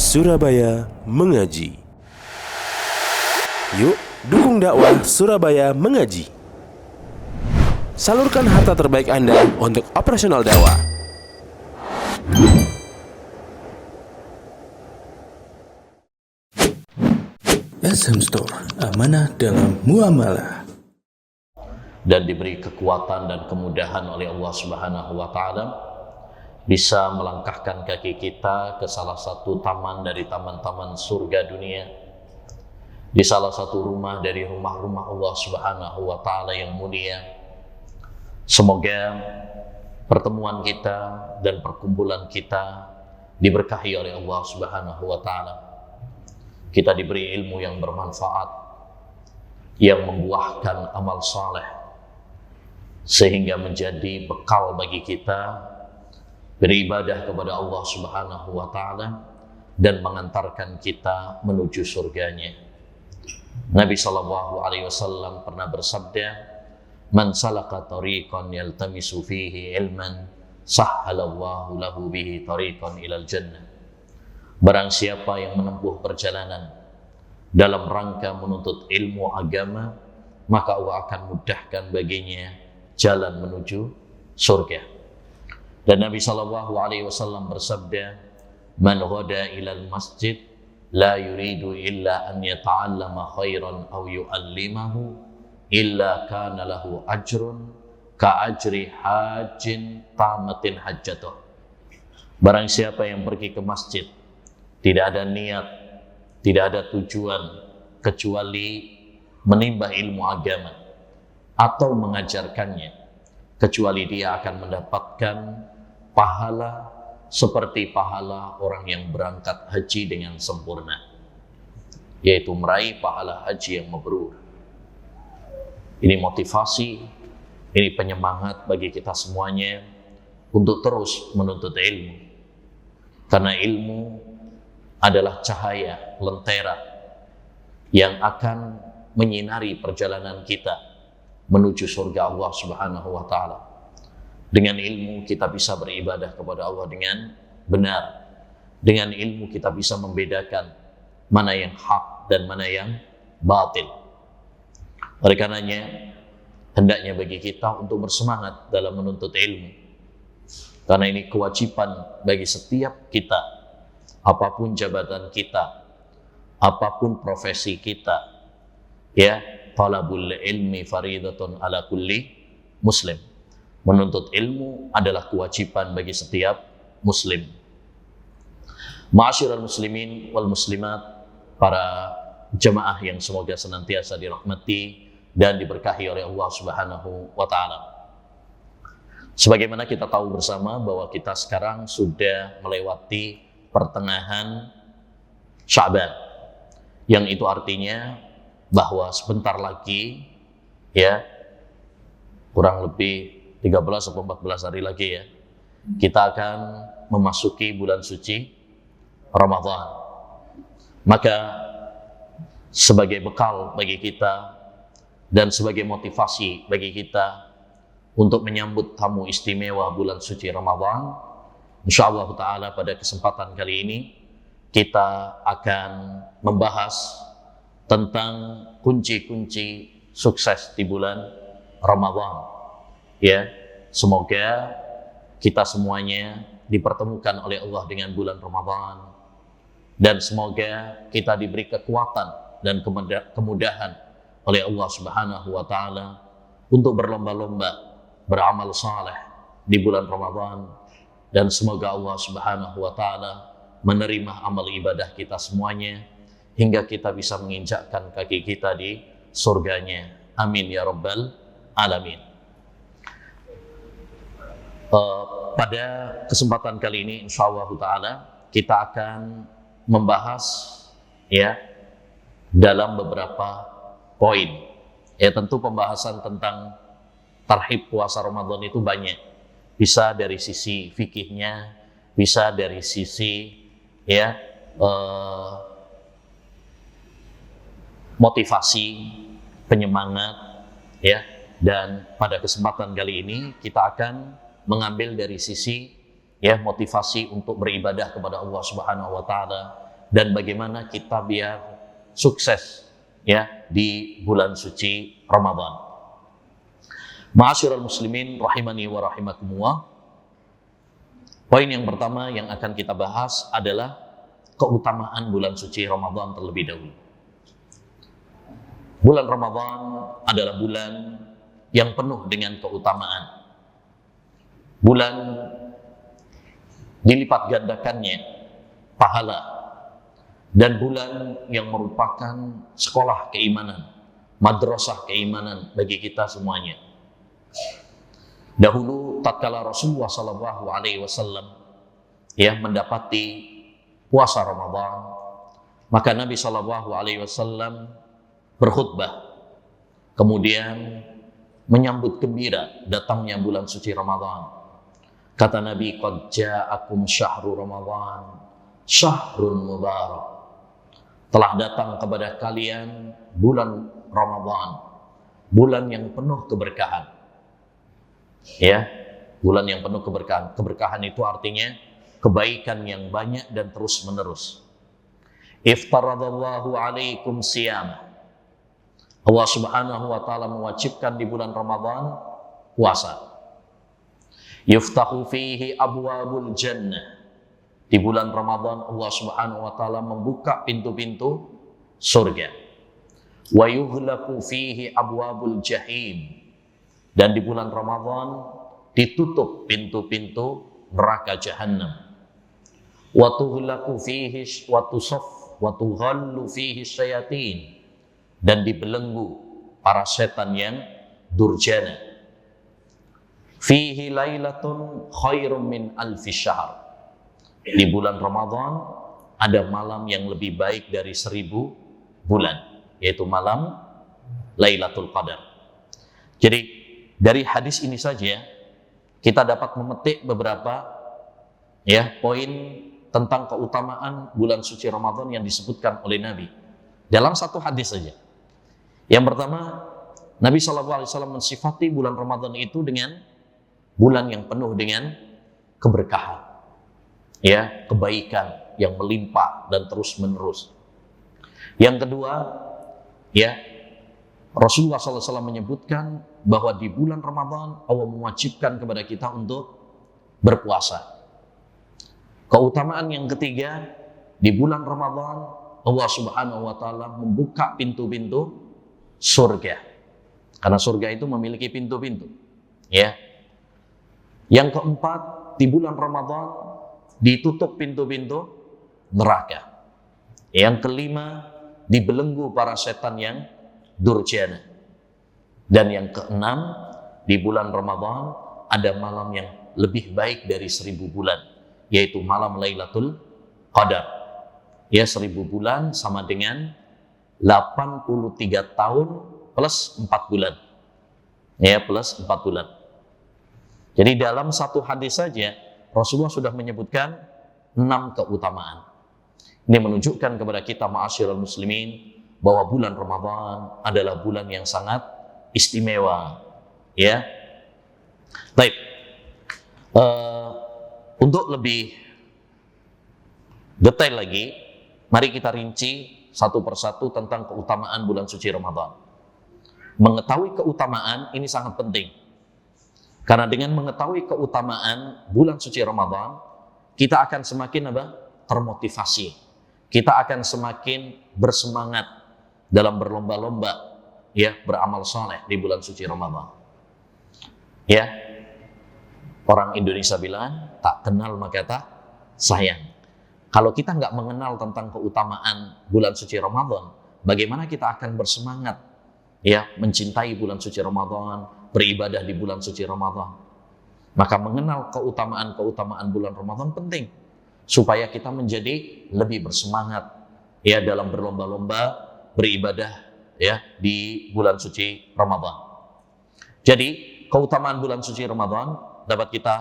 Surabaya Mengaji. Yuk, dukung dakwah Surabaya Mengaji. Salurkan harta terbaik Anda untuk operasional dakwah. SM Store, amanah dalam muamalah. Dan diberi kekuatan dan kemudahan oleh Allah Subhanahu wa Ta'ala, bisa melangkahkan kaki kita ke salah satu taman dari taman-taman surga dunia, di salah satu rumah dari rumah-rumah Allah Subhanahu wa Ta'ala yang mulia. Semoga pertemuan kita dan perkumpulan kita diberkahi oleh Allah Subhanahu wa Ta'ala. Kita diberi ilmu yang bermanfaat, yang membuahkan amal saleh, sehingga menjadi bekal bagi kita beribadah kepada Allah Subhanahu wa Ta'ala dan mengantarkan kita menuju surganya. Nabi SAW pernah bersabda, "Man salaka tariqan yaltamisu fihi ilman, sahhalallahu lahu bihi tariqan ilal jannah." Barang siapa yang menempuh perjalanan dalam rangka menuntut ilmu agama, maka Allah akan mudahkan baginya jalan menuju surga. Dan Nabi SAW bersabda, "Man ghada ilal masjid la yuridu illa an yata'allama khairan aw yu'allimahu illa kana lahu ajrun ka ajri hajin tamatin hajjatuh." Barang siapa yang pergi ke masjid, tidak ada niat, tidak ada tujuan kecuali menimba ilmu agama atau mengajarkannya, kecuali dia akan mendapatkan pahala seperti pahala orang yang berangkat haji dengan sempurna, yaitu meraih pahala haji yang mabrur. Ini motivasi, ini penyemangat bagi kita semuanya untuk terus menuntut ilmu, karena ilmu adalah cahaya lentera yang akan menyinari perjalanan kita menuju surga Allah Subhanahu wa Ta'ala. Dengan ilmu kita bisa beribadah kepada Allah dengan benar. Dengan ilmu kita bisa membedakan mana yang hak dan mana yang batil. Oleh karenanya, hendaknya bagi kita untuk bersemangat dalam menuntut ilmu, karena ini kewajiban bagi setiap kita, apapun jabatan kita, apapun profesi kita, ya, talabul ilmi faridatun ala kulli muslim. Menuntut ilmu adalah kewajiban bagi setiap muslim. Ma'asyiral muslimin wal muslimat, para jemaah yang semoga senantiasa dirahmati dan diberkahi oleh Allah Subhanahu wa Ta'ala. Sebagaimana kita tahu bersama bahwa kita sekarang sudah melewati pertengahan Sya'ban, yang itu artinya bahwa sebentar lagi, ya, kurang lebih 13 atau 14 hari lagi, ya, kita akan memasuki bulan suci Ramadan. Maka sebagai bekal bagi kita dan sebagai motivasi bagi kita untuk menyambut tamu istimewa bulan suci Ramadan, insyaallah ta'ala pada kesempatan kali ini kita akan membahas tentang kunci-kunci sukses di bulan Ramadan. Ya, semoga kita semuanya dipertemukan oleh Allah dengan bulan Ramadan, dan semoga kita diberi kekuatan dan kemudahan oleh Allah Subhanahu wa Ta'ala untuk berlomba-lomba beramal saleh di bulan Ramadan, dan semoga Allah Subhanahu wa Ta'ala menerima amal ibadah kita semuanya hingga kita bisa menginjakkan kaki kita di surganya. Amin ya rabbal alamin. Pada kesempatan kali ini insyaallah ta'ala kita akan membahas, ya, dalam beberapa poin. Ya, tentu pembahasan tentang tarhib puasa Ramadan itu banyak. Bisa dari sisi fikihnya, bisa dari sisi, ya, motivasi, penyemangat, ya. Dan pada kesempatan kali ini kita akan mengambil dari sisi, ya, motivasi untuk beribadah kepada Allah Subhanahu wa Ta'ala dan bagaimana kita biar sukses ya di bulan suci Ramadan. Ma'asyiral muslimin rahimani wa rahimakumullah. Poin yang pertama yang akan kita bahas adalah keutamaan bulan suci Ramadan terlebih dahulu. Bulan Ramadan adalah bulan yang penuh dengan keutamaan. Bulan dilipat gandakannya pahala, dan bulan yang merupakan sekolah keimanan, madrasah keimanan bagi kita semuanya. Dahulu tatkala Rasulullah SAW ya mendapati puasa Ramadan, maka Nabi SAW berkhutbah, kemudian menyambut gembira datangnya bulan suci Ramadan. Kata Nabi, qad ja'akum syahrul Ramadan, syahrun mubarak. Telah datang kepada kalian bulan Ramadan, bulan yang penuh keberkahan. Ya, bulan yang penuh keberkahan. Keberkahan itu artinya kebaikan yang banyak dan terus menerus. Iftaradallahu alaikum siyam. Allah Subhanahu wa taala mewajibkan di bulan Ramadan puasa. Yuftahu fihi abwabul jannah. Di bulan Ramadan Allah Subhanahu wa taala membuka pintu-pintu surga. Wa yughlaqu fihi abwabul jahim. Dan di bulan Ramadan ditutup pintu-pintu neraka jahanam. Wa tughlaqu fihi wa tusaff wa tughallu fihi syayatin. Dan dibelenggu para setan yang durjana. Fihi lailatun khairum min alfi syahr. Di bulan Ramadan ada malam yang lebih baik dari 1000 bulan, yaitu malam Lailatul Qadar. Jadi dari hadis ini saja kita dapat memetik beberapa ya poin tentang keutamaan bulan suci Ramadan yang disebutkan oleh Nabi dalam satu hadis saja. Yang pertama, Nabi SAW mensifati bulan Ramadan itu dengan bulan yang penuh dengan keberkahan, ya, kebaikan yang melimpah dan terus menerus. Yang kedua, ya, Rasulullah SAW menyebutkan bahwa di bulan Ramadan Allah mewajibkan kepada kita untuk berpuasa. Keutamaan yang ketiga, di bulan Ramadan Allah Subhanahu wa taala membuka pintu-pintu surga. Karena surga itu memiliki pintu-pintu, ya. Yang keempat, di bulan Ramadan ditutup pintu-pintu neraka. Yang kelima, dibelenggu para setan yang durjana. Dan yang keenam, di bulan Ramadan ada malam yang lebih baik dari 1000 bulan, yaitu malam Lailatul Qadar. Ya, 1000 bulan sama dengan 83 tahun plus 4 bulan. Ya, plus 4 bulan. Jadi dalam satu hadis saja Rasulullah sudah menyebutkan 6 keutamaan. Ini menunjukkan kepada kita ma'asyiral muslimin bahwa bulan Ramadan adalah bulan yang sangat istimewa, ya. Baik. Untuk lebih detail lagi, mari kita rinci satu persatu tentang keutamaan bulan suci Ramadan. Mengetahui keutamaan ini sangat penting. Karena dengan mengetahui keutamaan bulan suci Ramadan, kita akan semakin termotivasi. Kita akan semakin bersemangat dalam berlomba-lomba, ya, beramal saleh di bulan suci Ramadan. Ya, orang Indonesia bilang tak kenal maka tak sayang. Kalau kita nggak mengenal tentang keutamaan bulan suci Ramadan, bagaimana kita akan bersemangat, ya, mencintai bulan suci Ramadan, beribadah di bulan suci Ramadan? Maka mengenal keutamaan bulan Ramadan penting supaya kita menjadi lebih bersemangat, ya, dalam berlomba-lomba beribadah, ya, di bulan suci Ramadan. Jadi keutamaan bulan suci Ramadan dapat kita,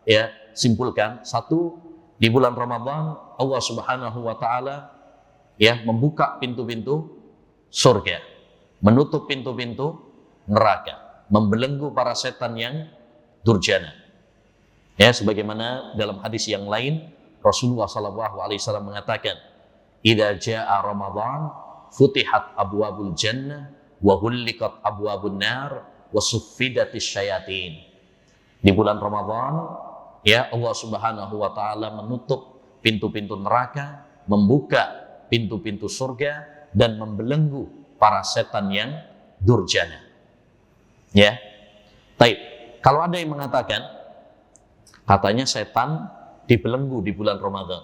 ya, simpulkan. Satu, di bulan Ramadan Allah Subhanahu wa taala, ya, membuka pintu-pintu surga, menutup pintu-pintu neraka, membelenggu para setan yang durjana. Ya, sebagaimana dalam hadis yang lain Rasulullah SAW mengatakan, idza jaa Ramadan futihat abwabul jannah wa ghulliqat abwabun nar wa suffidatis syayatin. Di bulan Ramadan, ya, Allah Subhanahu wa taala menutup pintu-pintu neraka, membuka pintu-pintu surga, dan membelenggu para setan yang durjana. Ya. Baik. Kalau ada yang mengatakan katanya setan dibelenggu di bulan Ramadan,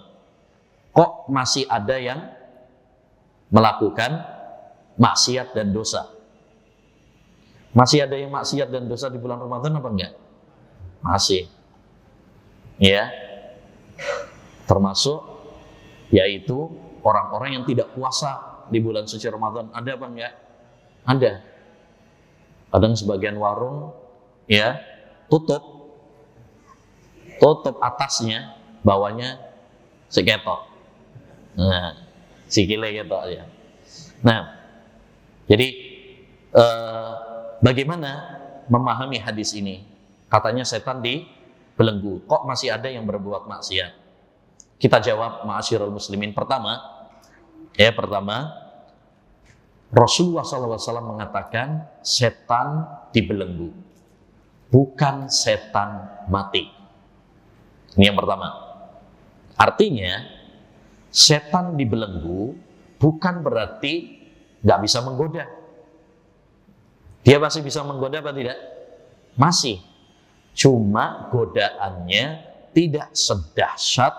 kok masih ada yang melakukan maksiat dan dosa? Masih ada yang maksiat dan dosa di bulan Ramadan apa enggak? Masih. Ya. Termasuk yaitu orang-orang yang tidak puasa di bulan suci Ramadan. Ada apa enggak? Ada. Kadang sebagian warung ya tutup atasnya, bawahnya seketok. Nah, sikile ketok ya. Nah, jadi bagaimana memahami hadis ini? Katanya setan dibelenggu. Kok masih ada yang berbuat maksiat? Kita jawab, ma'asyiral muslimin. Pertama, Rasulullah SAW mengatakan setan dibelenggu, bukan setan mati. Ini yang pertama. Artinya setan dibelenggu bukan berarti nggak bisa menggoda. Dia masih bisa menggoda apa tidak? Masih. Cuma godaannya tidak sedahsyat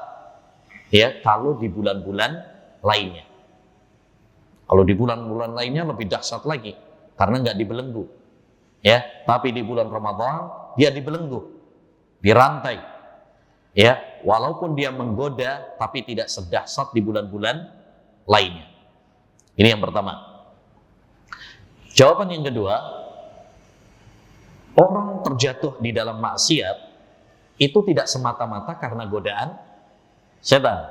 ya kalau di bulan-bulan lainnya. Kalau di bulan-bulan lainnya lebih dahsyat lagi karena nggak dibelenggu. Ya, tapi di bulan Ramadan dia dibelenggu, dirantai. Ya, walaupun dia menggoda tapi tidak sedahsyat di bulan-bulan lainnya. Ini yang pertama. Jawaban yang kedua, orang terjatuh di dalam maksiat itu tidak semata-mata karena godaan setan.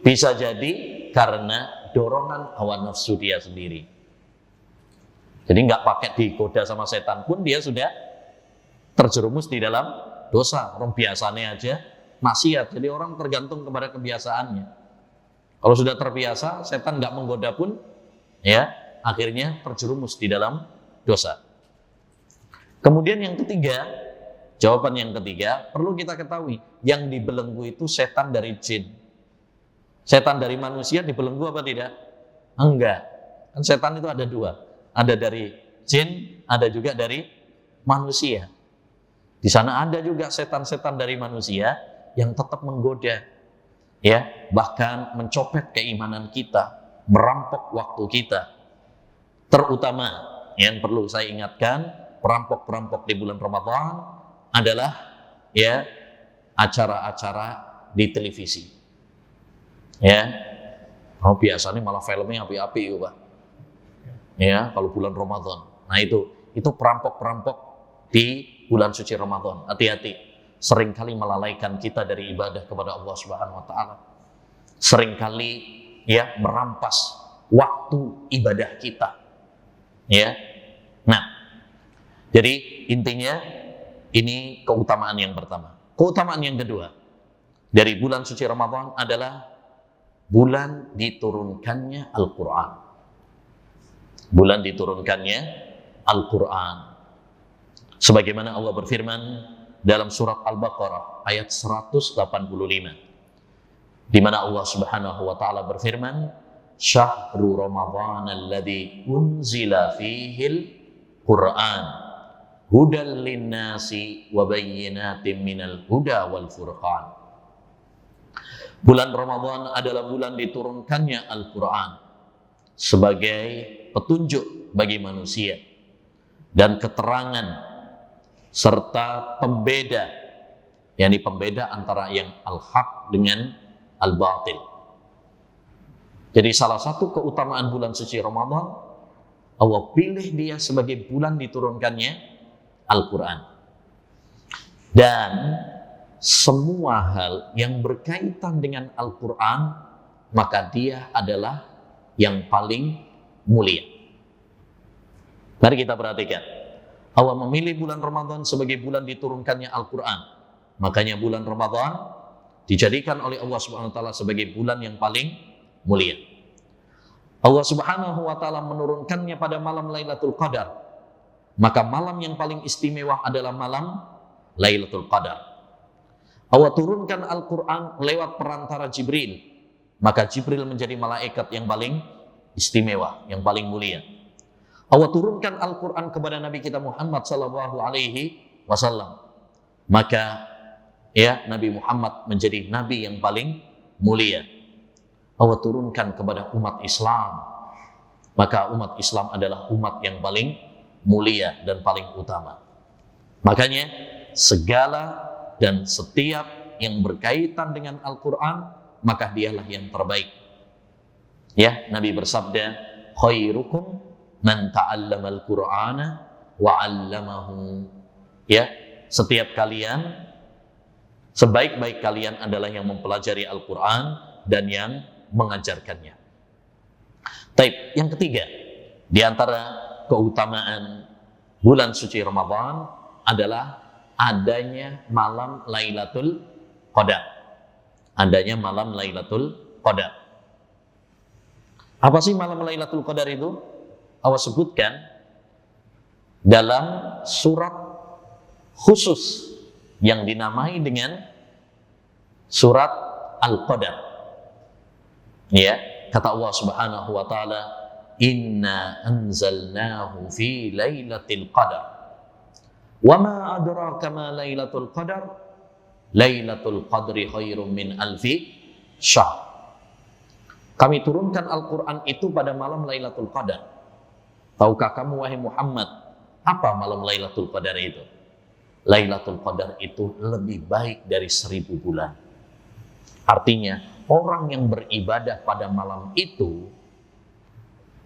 Bisa jadi karena dorongan hawa nafsu dia sendiri. Jadi nggak pakai digoda sama setan pun dia sudah terjerumus di dalam dosa. Orang biasanya aja maksiat. Jadi orang tergantung kepada kebiasaannya. Kalau sudah terbiasa, setan nggak menggoda pun, ya akhirnya terjerumus di dalam dosa. Kemudian yang ketiga, jawaban yang ketiga, perlu kita ketahui, yang dibelenggu itu setan dari jin. Setan dari manusia dibelenggu apa tidak? Enggak. Kan setan itu ada dua. Ada dari jin, ada juga dari manusia. Di sana ada juga setan-setan dari manusia yang tetap menggoda, ya, bahkan mencopet keimanan kita, merampok waktu kita. Terutama yang perlu saya ingatkan, perampok-perampok di bulan Ramadan adalah ya acara-acara di televisi. Ya, biasanya malah filmnya api-api, Pak. Ya, kalau bulan Ramadan. Nah itu perampok-perampok di bulan suci Ramadan. Hati-hati, seringkali melalaikan kita dari ibadah kepada Allah Subhanahu wa taala. Seringkali ya merampas waktu ibadah kita. Ya. Nah, jadi intinya ini keutamaan yang pertama. Keutamaan yang kedua dari bulan suci Ramadan adalah bulan diturunkannya Al-Quran. Bulan diturunkannya Al-Quran. Sebagaimana Allah berfirman dalam surat Al-Baqarah ayat 185, di mana Allah Subhanahu wa taala berfirman, "Syahrul Ramadhan alladzi unzila fihil Qur'an hudal linnasi wa bayyinatin minal huda wal furqan." Bulan Ramadan adalah bulan diturunkannya Al-Quran sebagai petunjuk bagi manusia dan keterangan serta pembeda, yakni pembeda antara yang al-haq dengan al-batil. Jadi salah satu keutamaan bulan suci Ramadan, Allah pilih dia sebagai bulan diturunkannya Al-Quran. Dan semua hal yang berkaitan dengan Al-Quran, maka dia adalah yang paling mulia. Mari kita perhatikan. Allah memilih bulan Ramadan sebagai bulan diturunkannya Al-Quran. Makanya bulan Ramadan dijadikan oleh Allah Subhanahu wa taala sebagai bulan yang paling mulia. Allah Subhanahu wa taala menurunkannya pada malam Lailatul Qadar. Maka malam yang paling istimewa adalah malam Lailatul Qadar. Allah turunkan Al-Qur'an lewat perantara Jibril. Maka Jibril menjadi malaikat yang paling istimewa, yang paling mulia. Allah turunkan Al-Qur'an kepada Nabi kita Muhammad sallallahu alaihi wasallam. Maka Nabi Muhammad menjadi nabi yang paling mulia. Allah turunkan kepada umat Islam. Maka umat Islam adalah umat yang paling mulia dan paling utama. Makanya segala dan setiap yang berkaitan dengan Al-Qur'an, maka dialah yang terbaik. Nabi bersabda, khairukum man ta'allama al-Qur'ana wa 'allamahu. Setiap kalian, sebaik-baik kalian adalah yang mempelajari Al-Qur'an dan yang mengajarkannya. Taib, yang ketiga, di antara keutamaan bulan suci Ramadan adalah adanya malam Lailatul Qadar. Adanya malam Lailatul Qadar. Apa sih malam Lailatul Qadar itu? Allah sebutkan dalam surat khusus yang dinamai dengan surat Al-Qadar. Kata Allah Subhanahu wa taala, "Inna anzalnahu fi lailatul qadar. Wa ma adraka ma lailatul qadar? Lailatul qadri khairum min alfi syahr." Kami turunkan Al-Qur'an itu pada malam Lailatul Qadar. Tahukah kamu wahai Muhammad, apa malam Lailatul Qadar itu? Lailatul Qadar itu lebih baik dari 1000 bulan. Artinya, orang yang beribadah pada malam itu,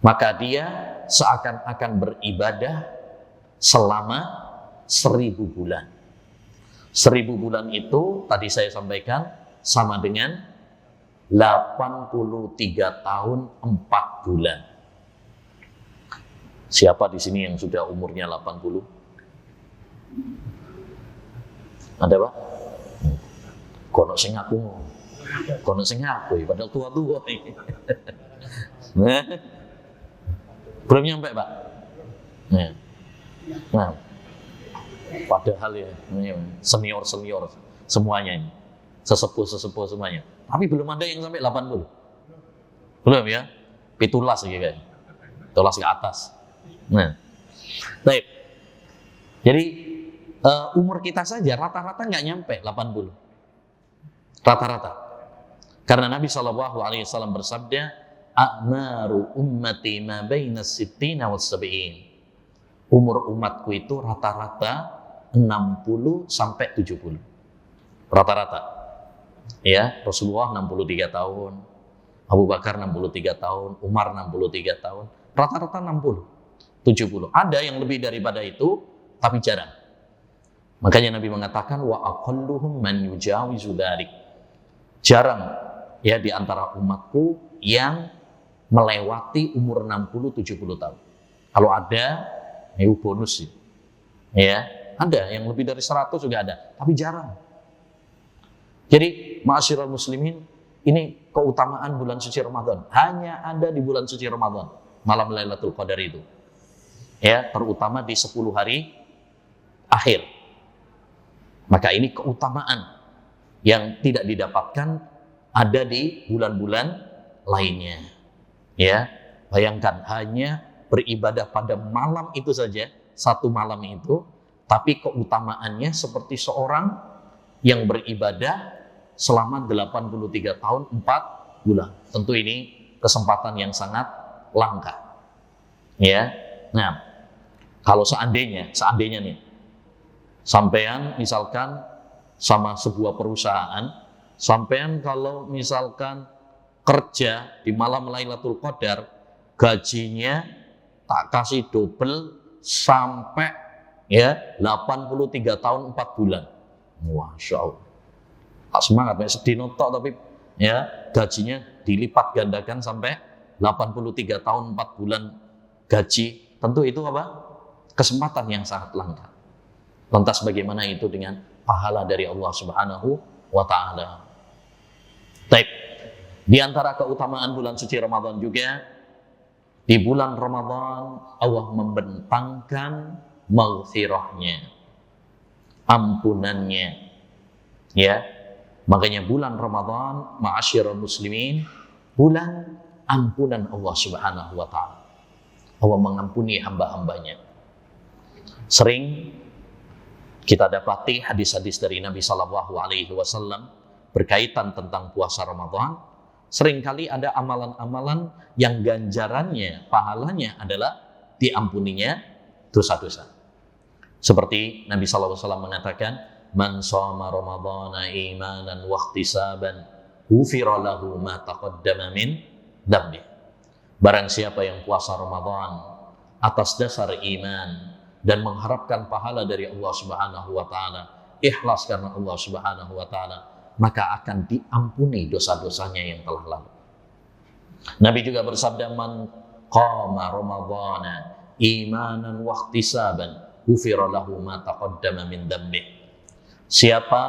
maka dia seakan-akan beribadah selama 1000 bulan. 1000 bulan itu tadi saya sampaikan sama dengan 83 tahun 4 bulan. Siapa di sini yang sudah umurnya 80? Ada Pak? Kono sing aku, padahal tua-tua. Belum nyampe Pak? Nah, padahal senior semuanya ini, sesepuh semuanya. Tapi belum ada yang sampai 80. Belum ya? Pitulas gitu kan. Pitulas ke atas. Nah. Baik. Jadi umur kita saja rata-rata nggak nyampe 80. Rata-rata. Karena Nabi SAW bersabda, "A'maru ummati ma baina sittina was sab'in." Umur umatku itu rata-rata 60 sampai 70. Rata-rata. Rasulullah 63 tahun, Abu Bakar 63 tahun, Umar 63 tahun, rata-rata 60, 70. Ada yang lebih daripada itu, tapi jarang. Makanya Nabi mengatakan, wa aqalluhum man yujawizu dzalik. Jarang di antara umatku yang melewati umur 60-70 tahun. Kalau ada, bonus sih. Ada yang lebih dari 100 juga ada, tapi jarang. Jadi, ma'asyiral muslimin, ini keutamaan bulan suci Ramadan. Hanya ada di bulan suci Ramadan, malam Lailatul Qadar itu. Terutama di 10 hari akhir. Maka ini keutamaan yang tidak didapatkan ada di bulan-bulan lainnya. Bayangkan hanya beribadah pada malam itu saja, satu malam itu, tapi keutamaannya seperti seorang yang beribadah selama 83 tahun 4 bulan. Tentu ini kesempatan yang sangat langka. Nah, kalau seandainya nih, sampean misalkan sama sebuah perusahaan, sampean kalau misalkan kerja di malam Lailatul Qadar, gajinya tak kasih double sampai 83 tahun 4 bulan. Masya Allah. Tak semangat, sedih notok, tapi gajinya dilipat gandakan sampai 83 tahun 4 bulan gaji. Tentu itu apa? Kesempatan yang sangat langka. Lantas bagaimana itu dengan pahala dari Allah Subhanahu wa ta'ala? Taib. Di antara keutamaan bulan suci Ramadan juga, di bulan Ramadan Allah membentangkan maghfirahnya, ampunannya. Ya, makanya bulan Ramadan, ma'asyiral muslimin, bulan ampunan Allah Subhanahu wa taala. Allah mengampuni hamba-hambanya. Sering kita dapati hadis-hadis dari Nabi Sallallahu Alaihi Wasallam berkaitan tentang puasa Ramadan. Seringkali ada amalan-amalan yang ganjarannya, pahalanya adalah diampuninya dosa-dosa. Seperti Nabi Sallallahu Alaihi Wasallam mengatakan, "Man shoma Ramadhana imanan wa ihtisaban, ghufira lahu ma taqaddama min dhanbi." Barang siapa yang puasa Ramadan atas dasar iman dan mengharapkan pahala dari Allah Subhanahu wa taala, ikhlas karena Allah Subhanahu wa taala, maka akan diampuni dosa-dosanya yang telah lalu. Nabi juga bersabda, "Man qama Ramadhana imanan wa ihtisaban, ghufira lahu ma taqaddama min dhanbi." Siapa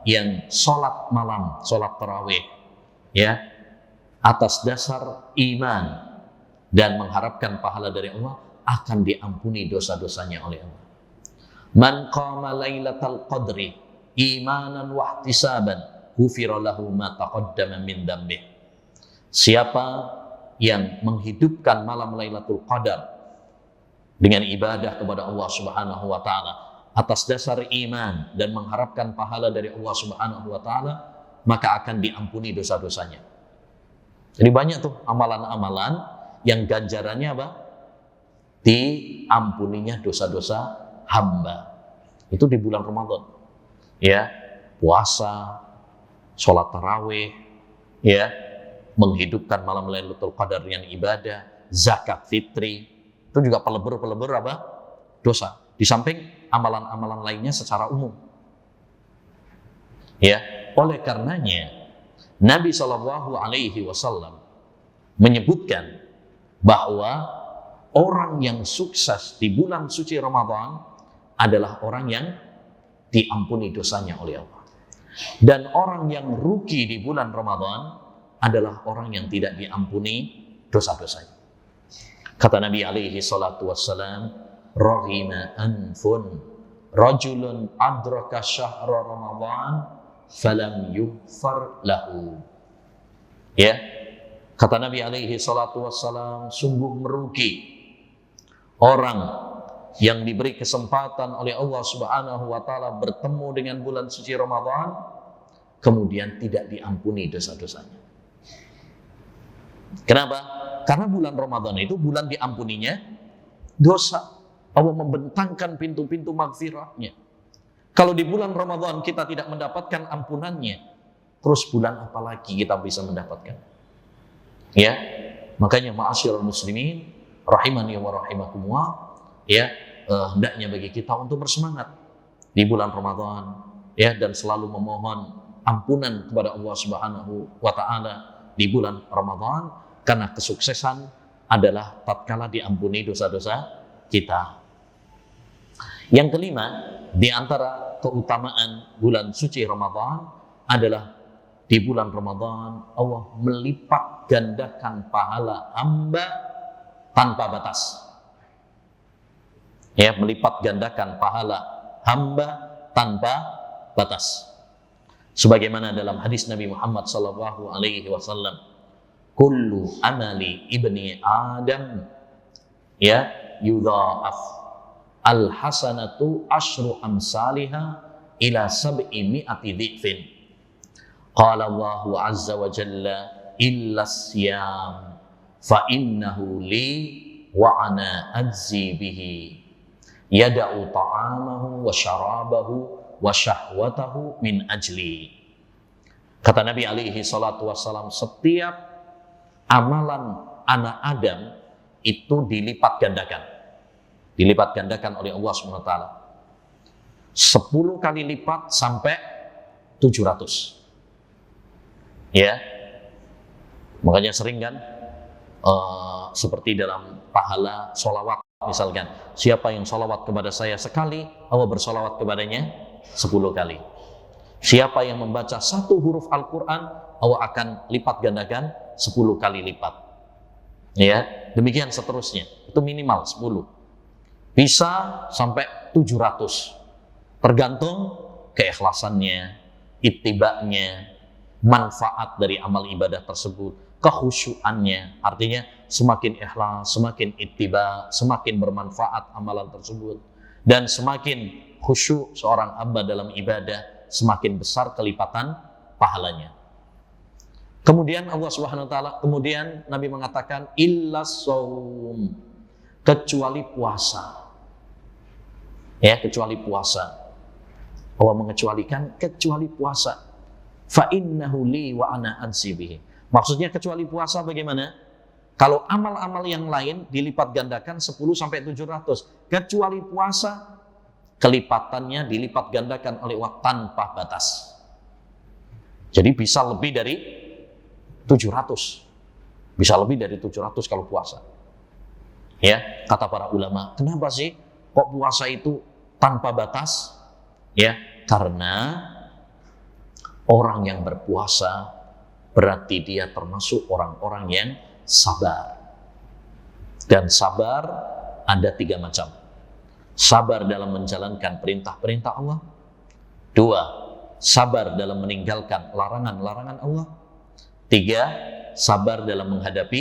yang sholat malam, sholat tarawih, ya, atas dasar iman dan mengharapkan pahala dari Allah, akan diampuni dosa-dosanya oleh Allah. Man qama lailatal qadri imanan wa ihtisaban, ghufira lahu ma taqaddama min dhanbi. Siapa yang menghidupkan malam Lailatul Qadar dengan ibadah kepada Allah Subhanahu wa taala atas dasar iman dan mengharapkan pahala dari Allah Subhanahu wa taala, maka akan diampuni dosa-dosanya. Jadi banyak tuh amalan-amalan yang ganjarannya apa? Diampuninya dosa-dosa hamba. Itu di bulan Ramadan. Ya, puasa, sholat tarawih, ya, menghidupkan malam Lailatul Qadar dengan ibadah, zakat fitri, itu juga pelebur-pelebur apa? Dosa. Di samping amalan-amalan lainnya secara umum. Ya, oleh karenanya Nabi Shallallahu Alaihi Wasallam menyebutkan bahwa orang yang sukses di bulan suci Ramadan adalah orang yang diampuni dosanya oleh Allah. Dan orang yang rugi di bulan Ramadan adalah orang yang tidak diampuni dosa-dosanya. Kata Nabi alaihi salatu wassalam, "Raghima anfun rajulun adraka syahra Ramadan falam yughfar lahu." Ya, kata Nabi alaihi salatu wassalam, sungguh merugi orang yang diberi kesempatan oleh Allah Subhanahu wa taala bertemu dengan bulan suci Ramadan kemudian tidak diampuni dosa-dosanya. Kenapa? Karena bulan Ramadan itu bulan diampuninya dosa. Allah membentangkan pintu-pintu maghfirahnya. Kalau di bulan Ramadan kita tidak mendapatkan ampunannya, terus bulan apa lagi kita bisa mendapatkan? Ya, makanya ma'asyiral muslimin rahimani wa rahimakumullah, ya, hendaknya bagi kita untuk bersemangat di bulan Ramadan, ya, dan selalu memohon ampunan kepada Allah Subhanahu wa taala di bulan Ramadan, karena kesuksesan adalah tatkala diampuni dosa-dosa kita. Yang kelima, di antara keutamaan bulan suci Ramadan adalah di bulan Ramadan Allah melipat gandakan pahala hamba tanpa batas. Ya, melipat gandakan pahala hamba tanpa batas. Sebagaimana dalam hadis Nabi Muhammad sallallahu alaihi wasallam, "Kullu amali ibni Adam ya yudha'af al-hasanatu asyru amsalihha ila sab'i mi'ati dhi'fin." Qala Allahu azza wa jalla, "Illa siyam fa innahu li wa ana ajzi bihi. Yada'u ta'amahu wa syarabahu wa syahwatahu min ajli." Kata Nabi alaihi salatu wassalam, setiap amalan anak Adam itu dilipat gandakan. Dilipat gandakan oleh Allah SWT. 10 kali lipat sampai 700. Ya, makanya sering kan seperti dalam pahala sholawat misalkan, siapa yang sholawat kepada saya sekali, Allah bersolawat kepadanya 10 kali. Siapa yang membaca satu huruf Al-Quran, Allah akan lipat gandakan 10 kali lipat. Ya, demikian seterusnya. Itu minimal 10. Bisa sampai 700. Tergantung keikhlasannya, ittiba'nya, manfaat dari amal ibadah tersebut, kekhusyuannya. Artinya semakin ikhlas, semakin ittiba, semakin bermanfaat amalan tersebut, dan semakin khusyuk seorang hamba dalam ibadah, semakin besar kelipatan pahalanya. Kemudian Allah Subhanahu wa taala, kemudian Nabi mengatakan illas shaum, kecuali puasa. Ya, kecuali puasa. Allah mengecualikan kecuali puasa. Fa innahu li wa ana ansi bihi. Maksudnya kecuali puasa bagaimana? Kalau amal-amal yang lain dilipat gandakan 10 sampai 700, kecuali puasa kelipatannya dilipat gandakan oleh Allah tanpa batas. Jadi bisa lebih dari 700. Bisa lebih dari 700 kalau puasa. Ya, kata para ulama, kenapa sih kok puasa itu tanpa batas? Ya, karena orang yang berpuasa berarti dia termasuk orang-orang yang sabar. Dan sabar ada 3 macam. Sabar dalam menjalankan perintah-perintah Allah. 2, sabar dalam meninggalkan larangan-larangan Allah. 3, sabar dalam menghadapi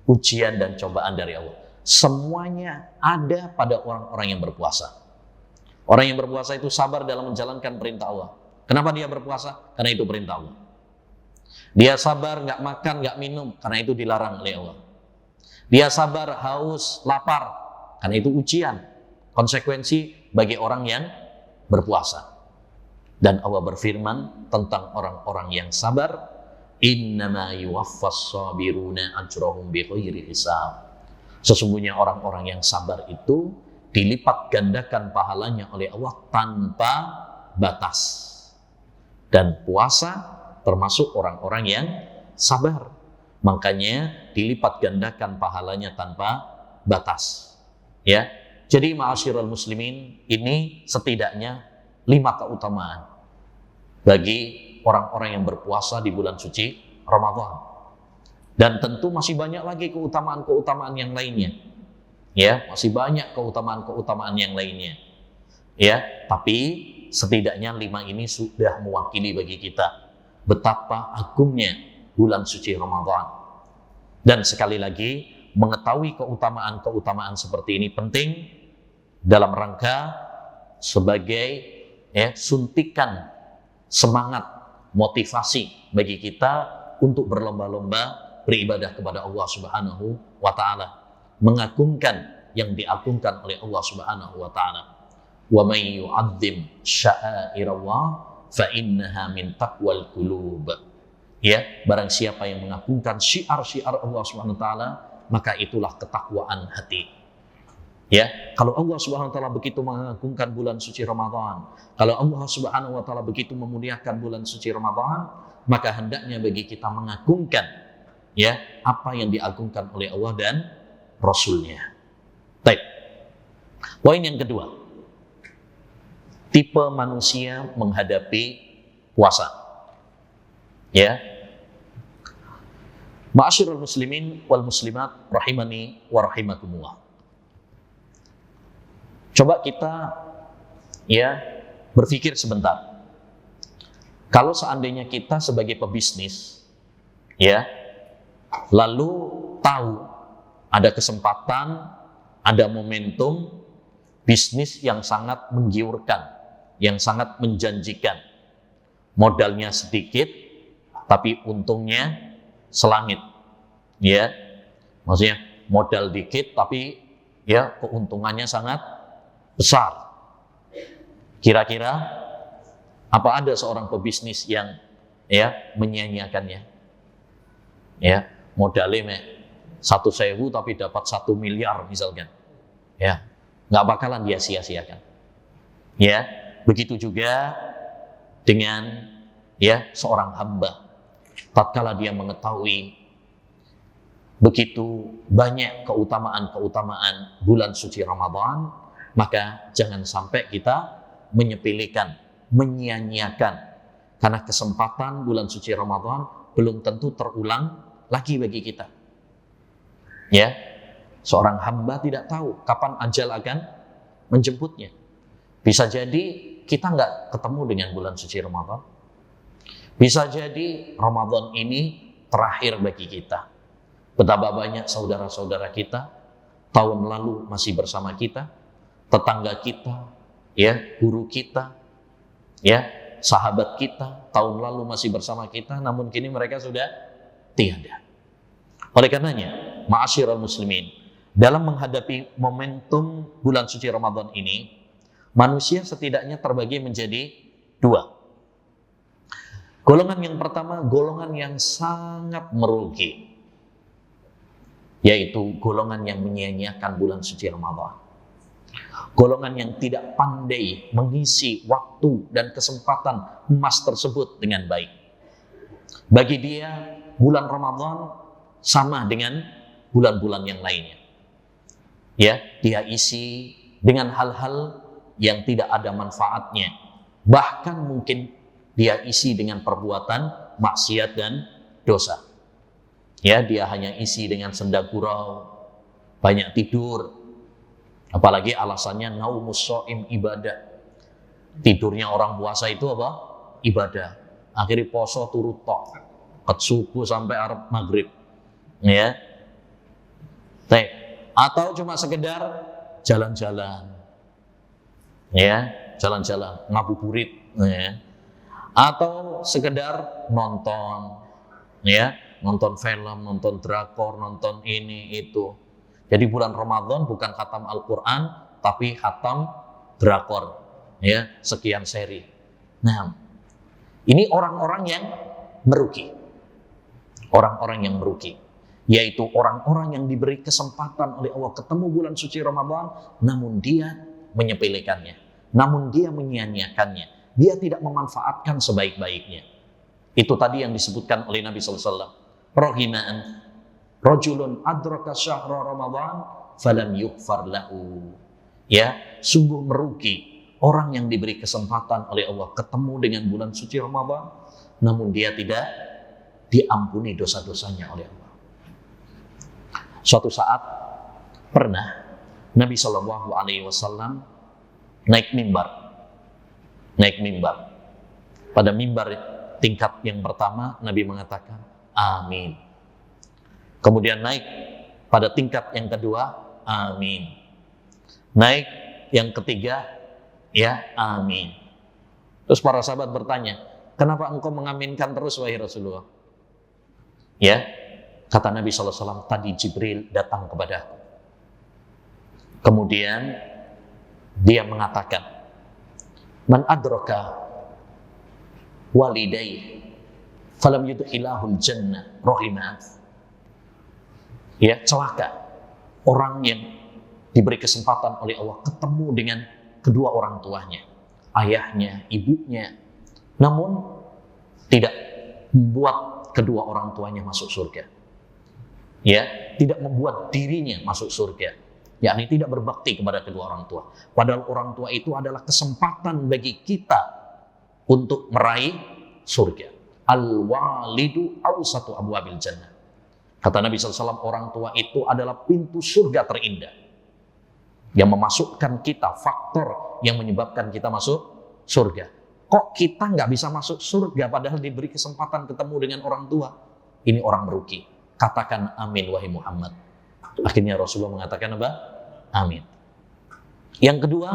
ujian dan cobaan dari Allah. Semuanya ada pada orang-orang yang berpuasa. Orang yang berpuasa itu sabar dalam menjalankan perintah Allah. Kenapa dia berpuasa? Karena itu perintah Allah. Dia sabar nggak makan, nggak minum, karena itu dilarang oleh Allah. Dia sabar haus, lapar, karena itu ujian, konsekuensi bagi orang yang berpuasa. Dan Allah berfirman tentang orang-orang yang sabar, innama yuwaffas sabiruna ajrahum bighairi hisab. Sesungguhnya orang-orang yang sabar itu dilipat gandakan pahalanya oleh Allah tanpa batas. Dan puasa termasuk orang-orang yang sabar. Makanya dilipat gandakan pahalanya tanpa batas. Ya. Jadi ma'asyiral muslimin, ini setidaknya 5 keutamaan bagi orang-orang yang berpuasa di bulan suci Ramadan. Dan tentu masih banyak lagi keutamaan-keutamaan yang lainnya. Ya, masih banyak keutamaan-keutamaan yang lainnya. Ya, tapi setidaknya 5 ini sudah mewakili bagi kita betapa agungnya bulan suci Ramadan. Dan sekali lagi, mengetahui keutamaan-keutamaan seperti ini penting dalam rangka sebagai suntikan semangat, motivasi bagi kita untuk berlomba-lomba beribadah kepada Allah Subhanahu wa taala, mengagungkan yang diagungkan oleh Allah Subhanahu wa taala. Wa may yu'azzim sya'airallah fa innaha min taqwal qulub. Ya, barang siapa yang mengagungkan syiar-syiar Allah Subhanahu wa taala, maka itulah ketakwaan hati. Ya, kalau Allah Subhanahu wa taala begitu mengagungkan bulan suci Ramadan, kalau Allah Subhanahu wa taala begitu memuliakan bulan suci Ramadan, maka hendaknya bagi kita mengagungkan ya apa yang diagungkan oleh Allah dan Rasul-Nya. Baik. Poin yang kedua, tipe manusia menghadapi puasa. Ya. Ma'asyiral muslimin wal muslimat rahimani wa rahimakumullah. Coba kita ya berpikir sebentar. Kalau seandainya kita sebagai pebisnis ya, lalu tahu ada kesempatan, ada momentum bisnis yang sangat menggiurkan, yang sangat menjanjikan. Modalnya sedikit, tapi untungnya selangit. Ya, maksudnya modal dikit, tapi ya keuntungannya sangat besar. Kira-kira apa ada seorang pebisnis yang ya menyia-nyiakannya? Ya, modalnya 1.000 tapi dapat 1 miliar misalkan. Ya, nggak bakalan dia sia-siakan. Ya, begitu juga dengan ya seorang hamba. Tatkala dia mengetahui begitu banyak keutamaan-keutamaan bulan suci Ramadan, maka jangan sampai kita menyepelekan menyia-nyiakan, karena kesempatan bulan suci Ramadan belum tentu terulang lagi bagi kita. Ya, seorang hamba tidak tahu kapan ajal akan menjemputnya. Bisa jadi kita nggak ketemu dengan bulan suci Ramadan. Bisa jadi Ramadan ini terakhir bagi kita. Betapa banyak saudara-saudara kita tahun lalu masih bersama kita, tetangga kita, ya, guru kita, ya, sahabat kita tahun lalu masih bersama kita, namun kini mereka sudah tiada. Oleh karenanya, ma'asyiral muslimin, dalam menghadapi momentum bulan suci Ramadan ini, manusia setidaknya terbagi menjadi dua. Golongan yang pertama, golongan yang sangat merugi, yaitu golongan yang menyia-nyiakan bulan suci Ramadan. Golongan yang tidak pandai mengisi waktu dan kesempatan emas tersebut dengan baik. Bagi dia, bulan Ramadan sama dengan bulan-bulan yang lainnya. Ya, dia isi dengan hal-hal yang tidak ada manfaatnya. Bahkan mungkin dia isi dengan perbuatan maksiat dan dosa. Ya, dia hanya isi dengan senda gurau, banyak tidur. Apalagi alasannya naumus shaim ibadah. Tidurnya orang puasa itu apa? Ibadah. Akhirnya poso turut tok. Ket subuh sampai arep maghrib. Ya. Atau cuma sekedar jalan-jalan. Ya, jalan-jalan, ngabuburit, ya. Atau sekedar nonton, ya, nonton film, nonton drakor, nonton ini itu. Jadi bulan Ramadan bukan khatam Al-Quran, tapi khatam drakor, ya, sekian seri. Nah, ini orang-orang yang merugi. Orang-orang yang merugi, yaitu orang-orang yang diberi kesempatan oleh Allah ketemu bulan suci Ramadan, namun dia menyepelekannya, namun dia menyia-nyiakannya, dia tidak memanfaatkan sebaik-baiknya. Itu tadi yang disebutkan oleh Nabi SAW. Rohima'an rajulun adraka syahra Ramadan falam yughfar lahu. Ya, sungguh merugi orang yang diberi kesempatan oleh Allah ketemu dengan bulan suci Ramadan, namun dia tidak diampuni dosa-dosanya oleh Allah. Suatu saat pernah Nabi SAW naik mimbar. Pada mimbar tingkat yang pertama Nabi mengatakan amin. Kemudian naik pada tingkat yang kedua, amin. Naik yang ketiga, ya, amin. Terus para sahabat bertanya, kenapa engkau mengaminkan terus wahai Rasulullah? Ya, kata Nabi SAW, tadi Jibril datang kepadaku. Kemudian dia mengatakan, man adraka walidayhi falam yudkhilahul jannah rahimah. Ya, celaka orang yang diberi kesempatan oleh Allah ketemu dengan kedua orang tuanya, ayahnya, ibunya, namun tidak membuat kedua orang tuanya masuk surga. Ya, tidak membuat dirinya masuk surga, yakni tidak berbakti kepada kedua orang tua. Padahal orang tua itu adalah kesempatan bagi kita untuk meraih surga. Al-walidu awsatu abwabil jannah. Kata Nabi SAW, orang tua itu adalah pintu surga terindah yang memasukkan kita, faktor yang menyebabkan kita masuk surga. Kok kita nggak bisa masuk surga padahal diberi kesempatan ketemu dengan orang tua? Ini orang merugi. Katakan amin wahai Muhammad. Akhirnya Rasulullah mengatakan apa? Amin. Yang kedua,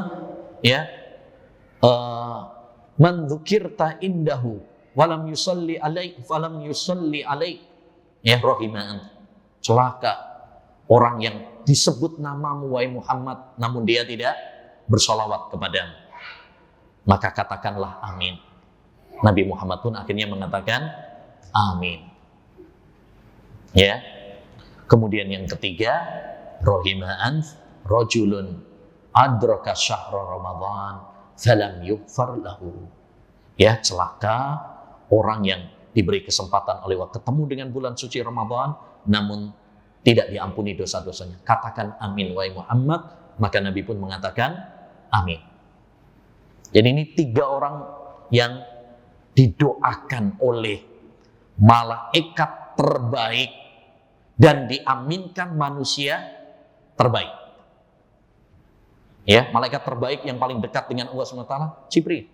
ya, man dzukirta indahu walam yusalli alaik falam yusalli alaik. Ya, rohima'an, celaka orang yang disebut namamu wahai Muhammad namun dia tidak bersolawat kepadamu. Maka katakanlah amin. Nabi Muhammad pun akhirnya mengatakan amin. Ya. Kemudian yang ketiga, rohima'an rajulun adraka syahra Ramadan falam yughfar lahu. Ya, celaka orang yang diberi kesempatan oleh Allah ketemu dengan bulan suci Ramadan namun tidak diampuni dosa-dosanya. Katakan amin wahai Muhammad, maka Nabi pun mengatakan amin. Jadi ini tiga orang yang didoakan oleh malaikat terbaik dan diaminkan manusia terbaik. Ya, malaikat terbaik yang paling dekat dengan Allah SWT, Jibril.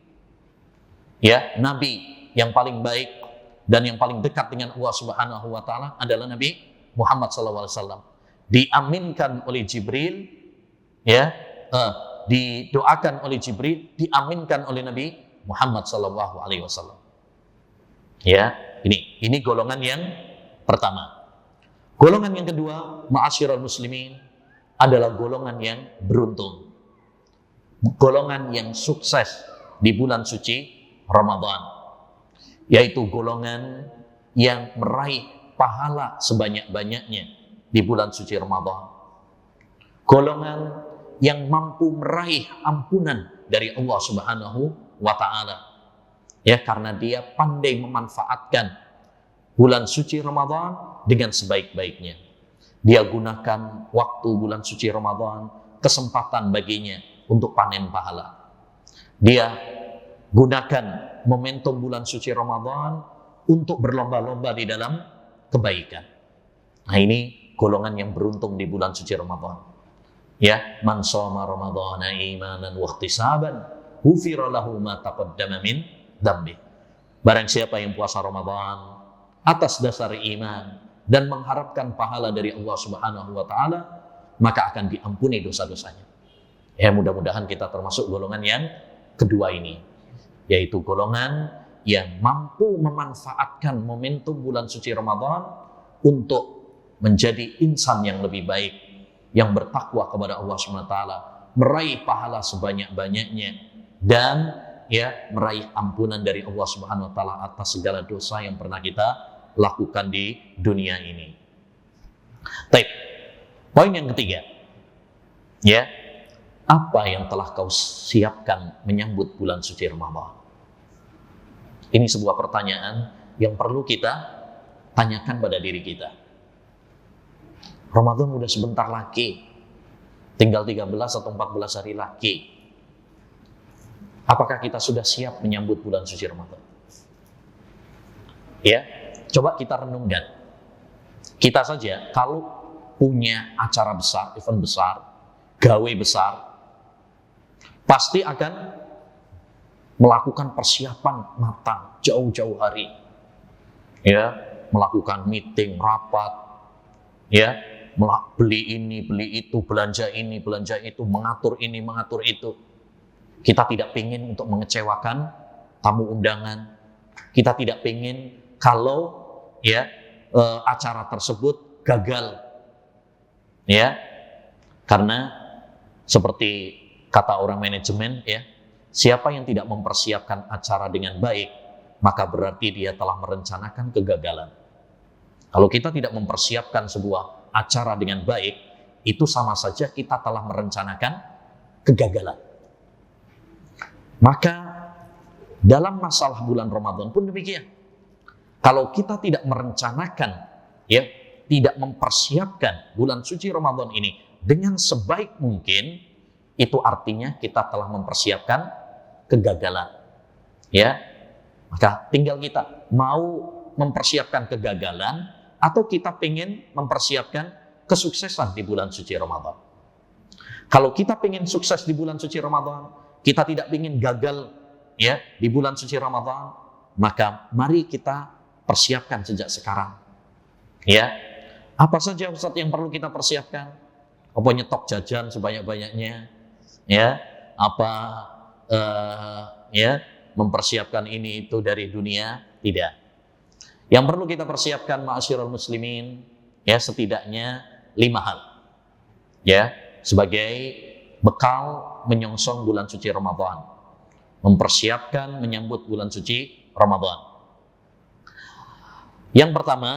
Ya, nabi yang paling baik dan yang paling dekat dengan Allah Subhanahu wa taala adalah Nabi Muhammad SAW. Diaminkan oleh Jibril, ya, didoakan oleh Jibril, diaminkan oleh Nabi Muhammad SAW. Ya, ini golongan yang pertama. Golongan yang kedua, ma'asyiral muslimin, adalah golongan yang beruntung. Golongan yang sukses di bulan suci Ramadan, yaitu golongan yang meraih pahala sebanyak-banyaknya di bulan suci Ramadan. Golongan yang mampu meraih ampunan dari Allah Subhanahu wa taala. Ya, karena dia pandai memanfaatkan bulan suci Ramadan dengan sebaik-baiknya. Dia gunakan waktu bulan suci Ramadan, kesempatan baginya untuk panen pahala. Dia gunakan momentum bulan suci Ramadan untuk berlomba-lomba di dalam kebaikan. Nah, ini golongan yang beruntung di bulan suci Ramadan. Ya, man shoma ramadhana imanan wa ihtisaban ghufira lahu ma taqaddama min dzambi. Barang siapa yang puasa Ramadan atas dasar iman dan mengharapkan pahala dari Allah Subhanahu wa taala, maka akan diampuni dosa-dosanya. Ya, mudah-mudahan kita termasuk golongan yang kedua ini, yaitu golongan yang mampu memanfaatkan momentum bulan suci Ramadan untuk menjadi insan yang lebih baik, yang bertakwa kepada Allah SWT, meraih pahala sebanyak-banyaknya, dan ya, meraih ampunan dari Allah Subhanahu wa taala atas segala dosa yang pernah kita lakukan di dunia ini. Baik. Poin yang ketiga. Ya. Apa yang telah kau siapkan menyambut bulan suci Ramadan? Ini sebuah pertanyaan yang perlu kita tanyakan pada diri kita. Ramadan udah sebentar lagi. Tinggal 13 atau 14 hari lagi. Apakah kita sudah siap menyambut bulan suci Ramadan? Ya, coba kita renungkan. Kita saja kalau punya acara besar, event besar, gawe besar, pasti akan melakukan persiapan matang jauh-jauh hari. Ya, melakukan meeting, rapat, ya, beli ini, beli itu, belanja ini, belanja itu, mengatur ini, mengatur itu. Kita tidak ingin untuk mengecewakan tamu undangan. Kita tidak ingin kalau ya acara tersebut gagal. Ya. Karena seperti kata orang manajemen, ya, siapa yang tidak mempersiapkan acara dengan baik, maka berarti dia telah merencanakan kegagalan. Kalau kita tidak mempersiapkan sebuah acara dengan baik, itu sama saja kita telah merencanakan kegagalan. Maka dalam masalah bulan Ramadan pun demikian. Kalau kita tidak merencanakan, ya, tidak mempersiapkan bulan suci Ramadan ini dengan sebaik mungkin, itu artinya kita telah mempersiapkan kegagalan. Ya, maka tinggal kita mau mempersiapkan kegagalan atau kita pengen mempersiapkan kesuksesan di bulan suci Ramadan. Kalau kita pengen sukses di bulan suci Ramadan, kita tidak pengen gagal ya di bulan suci Ramadan, maka mari kita persiapkan sejak sekarang. Ya, apa saja Ustaz yang perlu kita persiapkan? Apa nyetok jajan sebanyak-banyaknya? Ya, apa ya, mempersiapkan ini itu dari dunia? Tidak. Yang perlu kita persiapkan ma'asyiral muslimin, ya, setidaknya 5 hal. Ya, sebagai bekal menyongsong bulan suci Ramadan. Mempersiapkan menyambut bulan suci Ramadan. Yang pertama,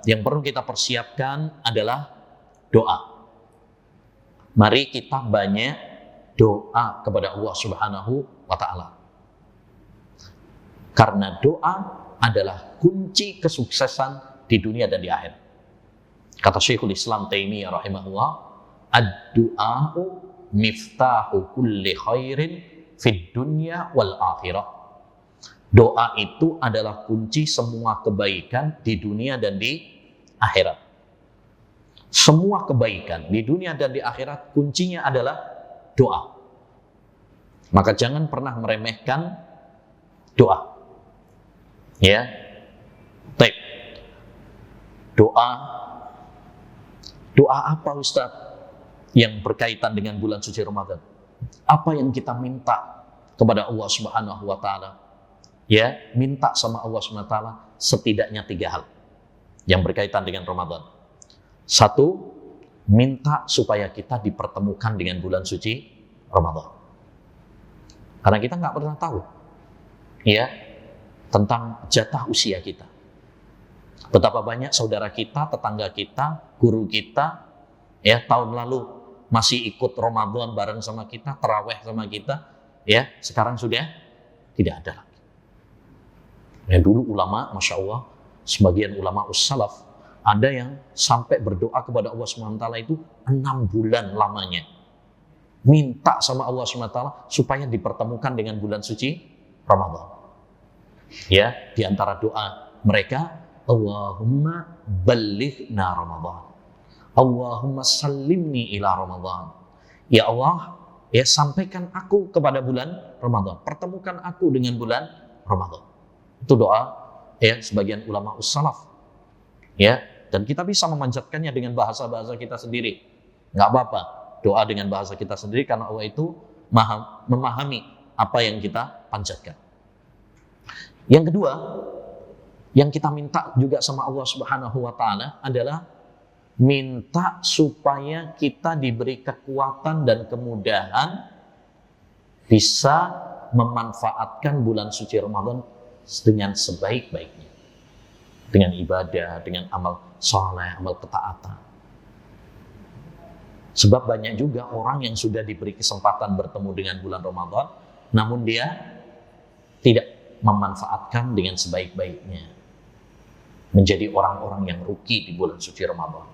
yang perlu kita persiapkan adalah doa. Mari kita banyak doa kepada Allah Subhanahu wa taala. Karena doa adalah kunci kesuksesan di dunia dan di akhirat. Kata Syekhul Islam Taimiyah rahimahullah, ad-du'a'u miftahu kulli khairin fid dunya wal akhirah. Doa itu adalah kunci semua kebaikan di dunia dan di akhirat. Semua kebaikan di dunia dan di akhirat kuncinya adalah doa. Maka jangan pernah meremehkan doa. Ya. Baik. Doa apa Ustaz yang berkaitan dengan bulan suci Ramadan? Apa yang kita minta kepada Allah Subhanahu wa taala? Ya, minta sama Allah Subhanahu wa taala setidaknya 3 hal yang berkaitan dengan Ramadan. 1, minta supaya kita dipertemukan dengan bulan suci Ramadan. Karena kita nggak pernah tahu, ya, tentang jatah usia kita. Betapa banyak saudara kita, tetangga kita, guru kita, ya, tahun lalu masih ikut Ramadan bareng sama kita, taraweh sama kita, ya, sekarang sudah tidak ada lagi. Ya, dulu ulama, Masya Allah, sebagian ulama ussalaf, ada yang sampai berdoa kepada Allah SWT itu 6 bulan lamanya. Minta sama Allah SWT supaya dipertemukan dengan bulan suci Ramadan. Ya, di antara doa mereka, Allahumma ballighna Ramadan. Allahumma sallimni ila Ramadan. Ya Allah, ya, sampaikan aku kepada bulan Ramadan. Pertemukan aku dengan bulan Ramadan. Itu doa, ya, sebagian ulama ussalaf. Ya, dan kita bisa memanjatkannya dengan bahasa-bahasa kita sendiri. Nggak apa-apa, doa dengan bahasa kita sendiri karena Allah itu memahami apa yang kita panjatkan. Yang kedua, yang kita minta juga sama Allah Subhanahu wa taala adalah minta supaya kita diberi kekuatan dan kemudahan bisa memanfaatkan bulan suci Ramadan dengan sebaik-baiknya. Dengan ibadah, dengan amal saleh, amal ketaatan. Sebab banyak juga orang yang sudah diberi kesempatan bertemu dengan bulan Ramadan, namun dia tidak memanfaatkan dengan sebaik-baiknya. Menjadi orang-orang yang rugi di bulan suci Ramadan.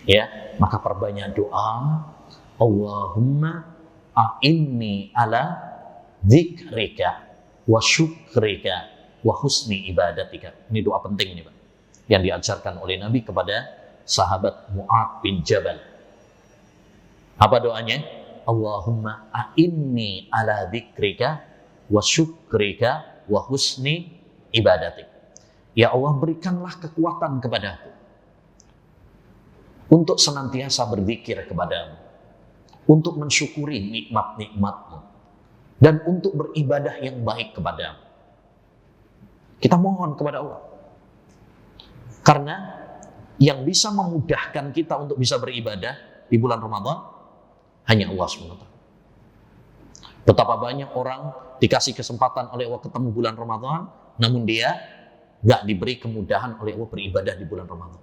Ya, maka perbanyak doa, Allahumma a'inni ala dzikrika wa syukrika wa husni ibadatika. Ini doa penting ini, Pak, yang diajarkan oleh Nabi kepada sahabat Mu'adz bin Jabal. Apa doanya? Allahumma a'inni ala dzikrika wa syukrika wa husni ibadatik. Ya Allah, berikanlah kekuatan kepadaku untuk senantiasa berzikir kepadamu, untuk mensyukuri nikmat-nikmatmu, dan untuk beribadah yang baik kepadamu. Kita mohon kepada Allah. Karena yang bisa memudahkan kita untuk bisa beribadah di bulan Ramadan hanya Allah SWT. Betapa banyak orang dikasih kesempatan oleh Allah ketemu bulan Ramadan, namun dia nggak diberi kemudahan oleh Allah beribadah di bulan Ramadan.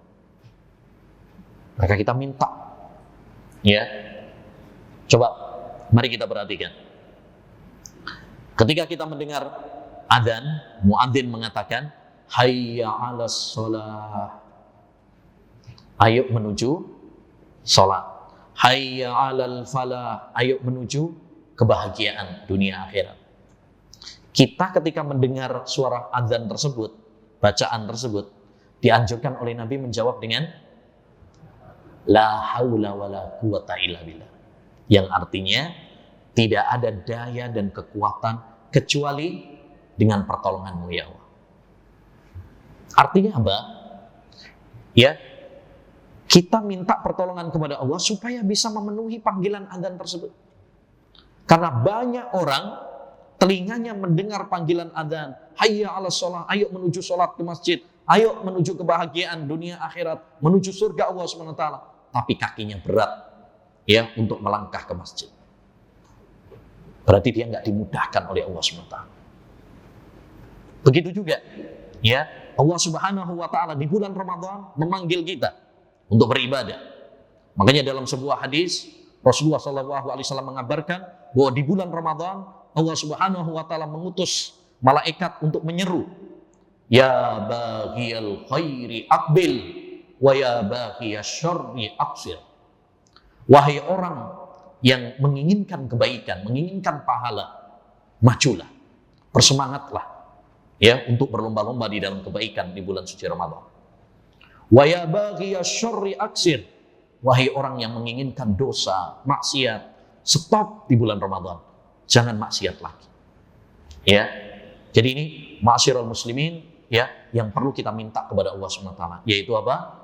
Maka kita minta, ya, coba mari kita perhatikan. Ketika kita mendengar adzan, muadzin mengatakan, hayya 'alas shalah. Ayo menuju salat. Hayya 'alal falah. Ayo menuju kebahagiaan dunia akhirat. Kita ketika mendengar suara adzan tersebut, bacaan tersebut, dianjurkan oleh Nabi menjawab dengan la haula wala quwata illa billah. Yang artinya tidak ada daya dan kekuatan kecuali dengan pertolonganmu ya Allah. Artinya apa? Ya, kita minta pertolongan kepada Allah supaya bisa memenuhi panggilan adzan tersebut. Karena banyak orang telinganya mendengar panggilan adzan, hayya 'alas shalah, ayo menuju salat ke masjid, ayo menuju kebahagiaan dunia akhirat, menuju surga Allah SWT, tapi kakinya berat, ya, untuk melangkah ke masjid. Berarti dia nggak dimudahkan oleh Allah SWT. Begitu juga, ya, Allah Subhanahu wa taala di bulan Ramadan memanggil kita untuk beribadah. Makanya dalam sebuah hadis Rasulullah SAW mengabarkan bahwa di bulan Ramadan Allah Subhanahu wa taala mengutus malaikat untuk menyeru, ya baghiyal khairi aqbil wa ya baghiyasy syarri aqsir. Wahai orang yang menginginkan kebaikan, menginginkan pahala, majulah. Bersemangatlah ya untuk berlomba-lomba di dalam kebaikan di bulan suci Ramadan. Wa ya baghiyasy syarri aksir. Wahai orang yang menginginkan dosa, maksiat, stop di bulan Ramadan. Jangan maksiat lagi. Ya. Jadi ini ma'asyiral muslimin ya yang perlu kita minta kepada Allah Subhanahu wa taala, yaitu apa?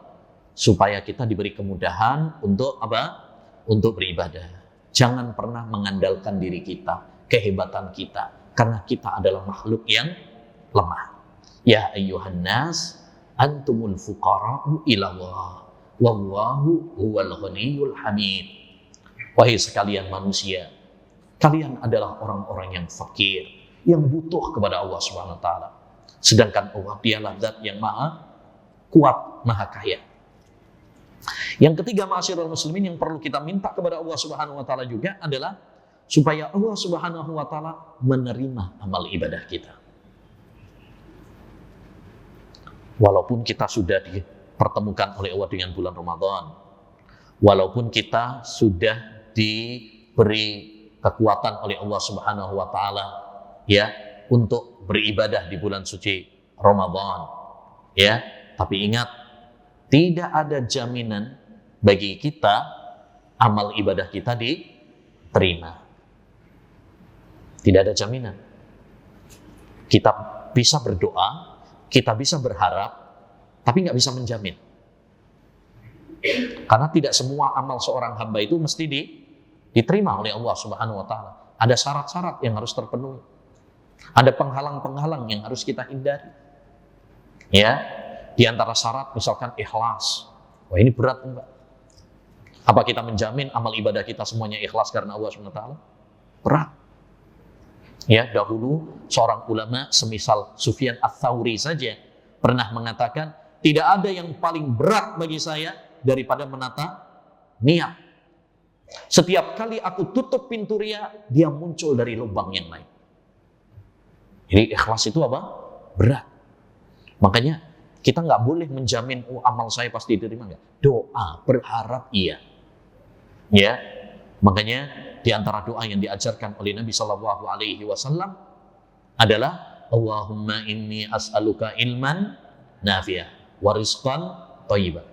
Supaya kita diberi kemudahan untuk apa? Untuk beribadah. Jangan pernah mengandalkan diri kita, kehebatan kita, karena kita adalah makhluk yang lemah. Ya ayyuhan nas antumul fuqara'u ila Allah wallahu huwal ghaniyyul hamid. Wahai sekalian manusia, kalian adalah orang-orang yang fakir, yang butuh kepada Allah Subhanahu wa taala. Sedangkan Allah dialah zat yang maha kuat, maha kaya. Yang ketiga, ma'asyiral muslimin, yang perlu kita minta kepada Allah Subhanahu wa taala juga adalah supaya Allah Subhanahu wa taala menerima amal ibadah kita. Walaupun kita sudah dipertemukan oleh Allah dengan bulan Ramadan, walaupun kita sudah diberi kekuatan oleh Allah Subhanahu wa taala ya untuk beribadah di bulan suci Ramadan, ya, tapi ingat, tidak ada jaminan bagi kita amal ibadah kita diterima. Tidak ada jaminan. Kita bisa berdoa, kita bisa berharap, tapi nggak bisa menjamin. Karena tidak semua amal seorang hamba itu mesti diterima oleh Allah Subhanahu wa taala. Ada syarat-syarat yang harus terpenuhi. Ada penghalang-penghalang yang harus kita hindari. Ya, di antara syarat misalkan ikhlas. Wah, ini berat enggak? Apa kita menjamin amal ibadah kita semuanya ikhlas karena Allah Subhanahu wa taala? Berat. Ya, dahulu seorang ulama semisal Sufyan Ats-Tsauri saja pernah mengatakan, tidak ada yang paling berat bagi saya daripada menata niat. Setiap kali aku tutup pintu riya, dia muncul dari lubang yang lain. Jadi ikhlas itu apa? Berat. Makanya kita nggak boleh menjamin, oh amal saya pasti diterima, nggak. Doa, berharap iya. Ya, makanya di antara doa yang diajarkan oleh Nabi Shallallahu Alaihi Wasallam adalah Allahumma inni as'aluka ilman nafi'ah wa rizqan thayyiban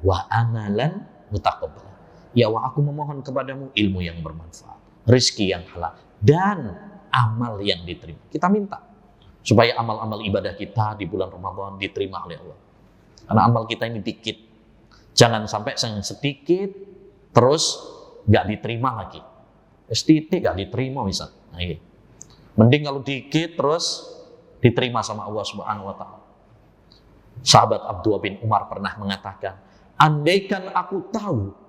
wa amalan mutaqabbal. Ya Allah, aku memohon kepadamu ilmu yang bermanfaat, rezeki yang halal, dan amal yang diterima. Kita minta supaya amal-amal ibadah kita di bulan Ramadan diterima oleh Allah. Karena amal kita ini dikit. Jangan sampai yang sedikit terus nggak diterima lagi. Sedikit nggak diterima misal. Nah, ini. Mending kalau dikit terus diterima sama Allah Subhanahu wa taala. Sahabat Abdullah bin Umar pernah mengatakan, andaikan aku tahu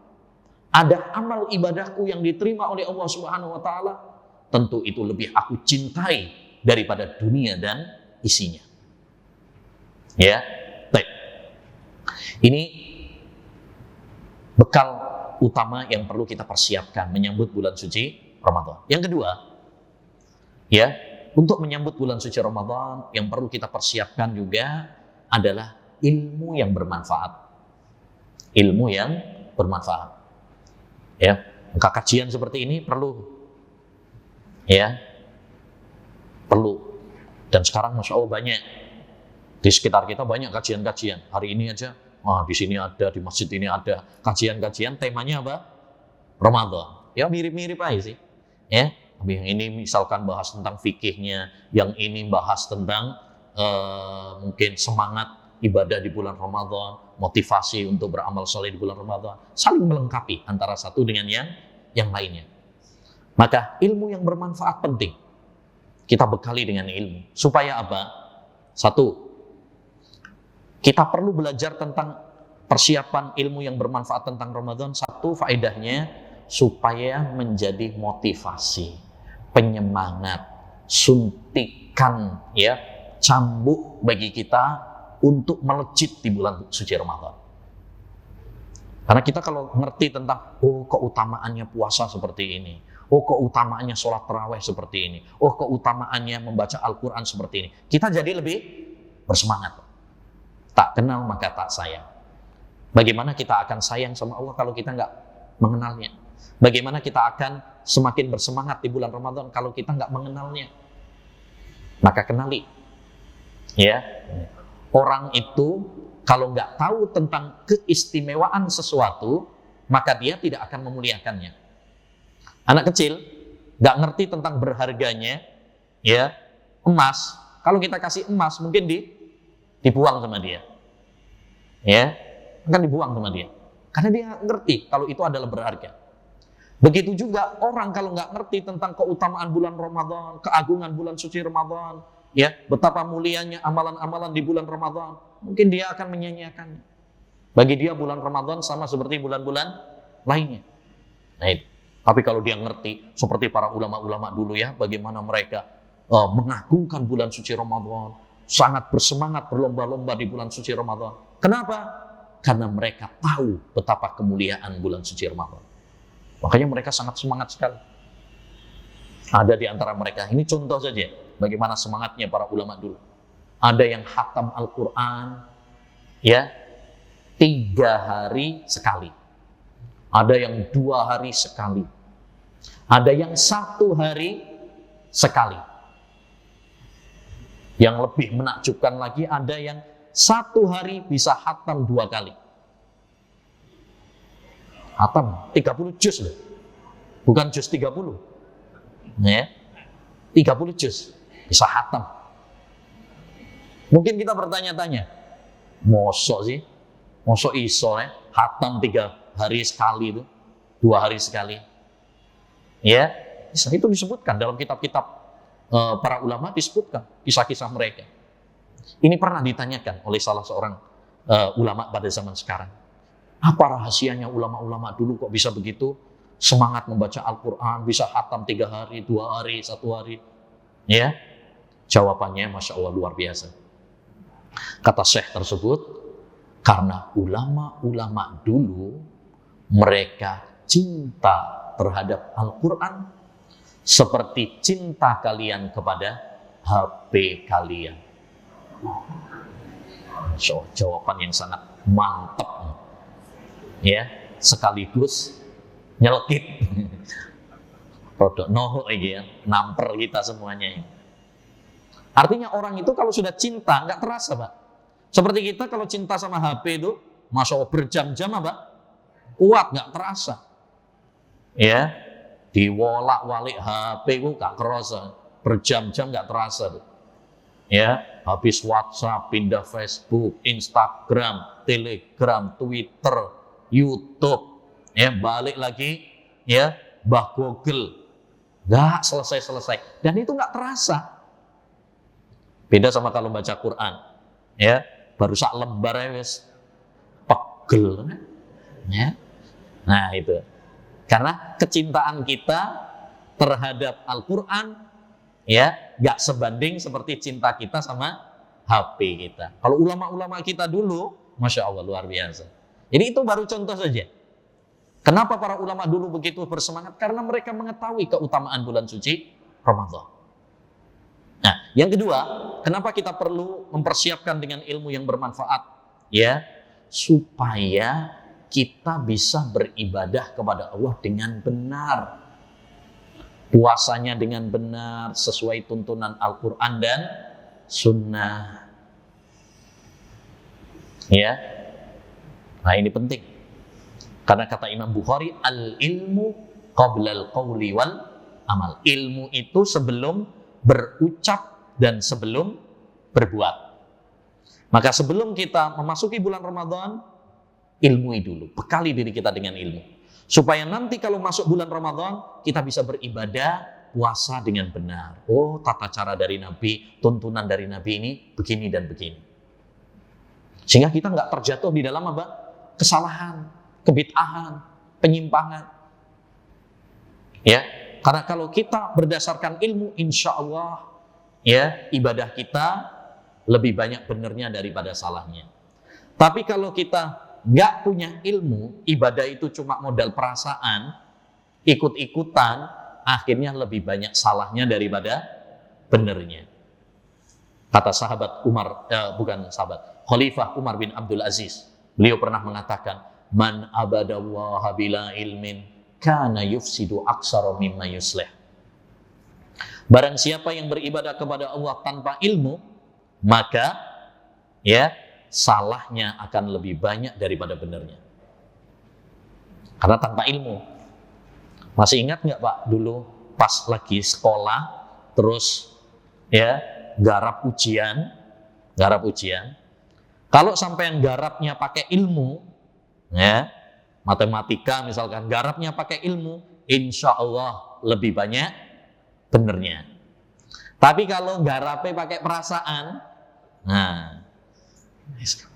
ada amal ibadahku yang diterima oleh Allah Subhanahu wa taala, tentu itu lebih aku cintai daripada dunia dan isinya. Ya, baik. Ini bekal utama yang perlu kita persiapkan menyambut bulan suci Ramadan. Yang kedua, ya, untuk menyambut bulan suci Ramadan yang perlu kita persiapkan juga adalah ilmu yang bermanfaat. Ilmu yang bermanfaat. Ya, maka kajian seperti ini perlu. Ya, perlu. Dan sekarang Masya Allah banyak di sekitar kita banyak kajian-kajian. Hari ini aja, di sini ada, di masjid ini ada kajian-kajian. Temanya apa? Ramadan. Ya mirip-mirip aja sih. Ya, tapi yang ini misalkan bahas tentang fikihnya, yang ini bahas tentang mungkin semangat ibadah di bulan Ramadan, motivasi untuk beramal soleh di bulan Ramadan, saling melengkapi antara satu dengan yang lainnya. Maka ilmu yang bermanfaat penting. Kita bekali dengan ilmu. Supaya apa? Satu, kita perlu belajar tentang persiapan ilmu yang bermanfaat tentang Ramadan. Satu, faedahnya supaya menjadi motivasi, penyemangat, suntikan, ya, cambuk bagi kita untuk melejit di bulan suci Ramadan. Karena kita kalau ngerti tentang, oh keutamaannya puasa seperti ini, oh keutamaannya sholat tarawih seperti ini, oh keutamaannya membaca Al-Quran seperti ini, kita jadi lebih bersemangat. Tak kenal maka tak sayang. Bagaimana kita akan sayang sama Allah kalau kita nggak mengenalnya? Bagaimana kita akan semakin bersemangat di bulan Ramadan kalau kita nggak mengenalnya? Maka kenali, ya. Orang itu kalau nggak tahu tentang keistimewaan sesuatu, maka dia tidak akan memuliakannya. Anak kecil nggak ngerti tentang berharganya, ya, emas. Kalau kita kasih emas, mungkin dibuang sama dia, ya, akan dibuang sama dia, karena dia ngerti kalau itu adalah berharga. Begitu juga orang kalau nggak ngerti tentang keutamaan bulan Ramadan, keagungan bulan suci Ramadan, ya, betapa mulianya amalan-amalan di bulan Ramadan, mungkin dia akan menyia-nyiakannya. Bagi dia bulan Ramadan sama seperti bulan-bulan lainnya. Nah, itu. Tapi kalau dia ngerti seperti para ulama-ulama dulu, ya, bagaimana mereka mengagungkan bulan suci Ramadan, sangat bersemangat berlomba-lomba di bulan suci Ramadan. Kenapa? Karena mereka tahu betapa kemuliaan bulan suci Ramadan. Makanya mereka sangat semangat sekali. Ada di antara mereka, ini contoh saja bagaimana semangatnya para ulama dulu. Ada yang khatam Al-Quran, ya, 3 hari sekali. Ada yang 2 hari sekali. Ada yang 1 hari sekali. Yang lebih menakjubkan lagi, ada yang 1 hari bisa khatam 2 kali. Khatam 30 juz loh. Bukan juz 30. Ya. 30 juz bisa khatam. Mungkin kita bertanya-tanya, mosok sih? Mosok iso ya? Khatam 3 hari sekali itu, 2 hari sekali. Ya, itu disebutkan dalam kitab-kitab para ulama, disebutkan kisah-kisah mereka. Ini pernah ditanyakan oleh salah seorang ulama pada zaman sekarang. Apa rahasianya ulama-ulama dulu kok bisa begitu semangat membaca Al-Quran, bisa khatam 3 hari, 2 hari, 1 hari? Ya, jawabannya Masya Allah luar biasa. Kata Syekh tersebut, karena ulama-ulama dulu mereka cinta terhadap Al-Quran seperti cinta kalian kepada HP kalian. So, jawaban yang sangat mantap, ya, sekaligus nyelkit. Produk noho ya, namper kita semuanya. Artinya orang itu kalau sudah cinta nggak terasa, Pak. Seperti kita kalau cinta sama HP itu, Masya Allah berjam-jam apa? Kuat, nggak terasa. Ya, diwolak-walik HP itu nggak kerasa, berjam-jam nggak terasa tuh. Ya, habis WhatsApp, pindah Facebook, Instagram, Telegram, Twitter, YouTube, ya, balik lagi, ya, bah Google, nggak selesai-selesai, dan itu nggak terasa. Beda sama kalau baca Quran, ya, baru sak lembar ya wis pegel, ya. Nah itu, karena kecintaan kita terhadap Al-Quran, ya, nggak sebanding seperti cinta kita sama HP kita. Kalau ulama-ulama kita dulu, Masya Allah luar biasa. Jadi itu baru contoh saja. Kenapa para ulama dulu begitu bersemangat? Karena mereka mengetahui keutamaan bulan suci Ramadan. Nah, yang kedua, kenapa kita perlu mempersiapkan dengan ilmu yang bermanfaat? Ya, supaya kita bisa beribadah kepada Allah dengan benar. Puasanya dengan benar, sesuai tuntunan Al-Quran dan Sunnah. Ya, nah ini penting. Karena kata Imam Bukhari, al-ilmu qabla al-qawli wal amal. Ilmu itu sebelum berucap dan sebelum berbuat. Maka sebelum kita memasuki bulan Ramadan, ilmui dulu, bekali diri kita dengan ilmu. Supaya nanti kalau masuk bulan Ramadan, kita bisa beribadah, puasa dengan benar. Oh, tata cara dari Nabi, tuntunan dari Nabi ini begini dan begini. Sehingga kita nggak terjatuh di dalam apa? Kesalahan, kebid'ahan, penyimpangan. Ya, karena kalau kita berdasarkan ilmu, insya Allah, ya, ibadah kita lebih banyak benernya daripada salahnya. Tapi kalau kita nggak punya ilmu, ibadah itu cuma modal perasaan, ikut-ikutan, akhirnya lebih banyak salahnya daripada benernya. Kata sahabat Khalifah Umar bin Abdul Aziz, beliau pernah mengatakan, man abadallaha bila ilmin kana yufsidu aksara mimma yuslih. Barang siapa yang beribadah kepada Allah tanpa ilmu, maka ya salahnya akan lebih banyak daripada benernya. Karena tanpa ilmu. Masih ingat nggak Pak dulu pas lagi sekolah terus ya garap ujian, kalau sampai garapnya pakai ilmu, ya matematika misalkan garapnya pakai ilmu, insya Allah lebih banyak benernya. Tapi kalau garapnya pakai perasaan, nah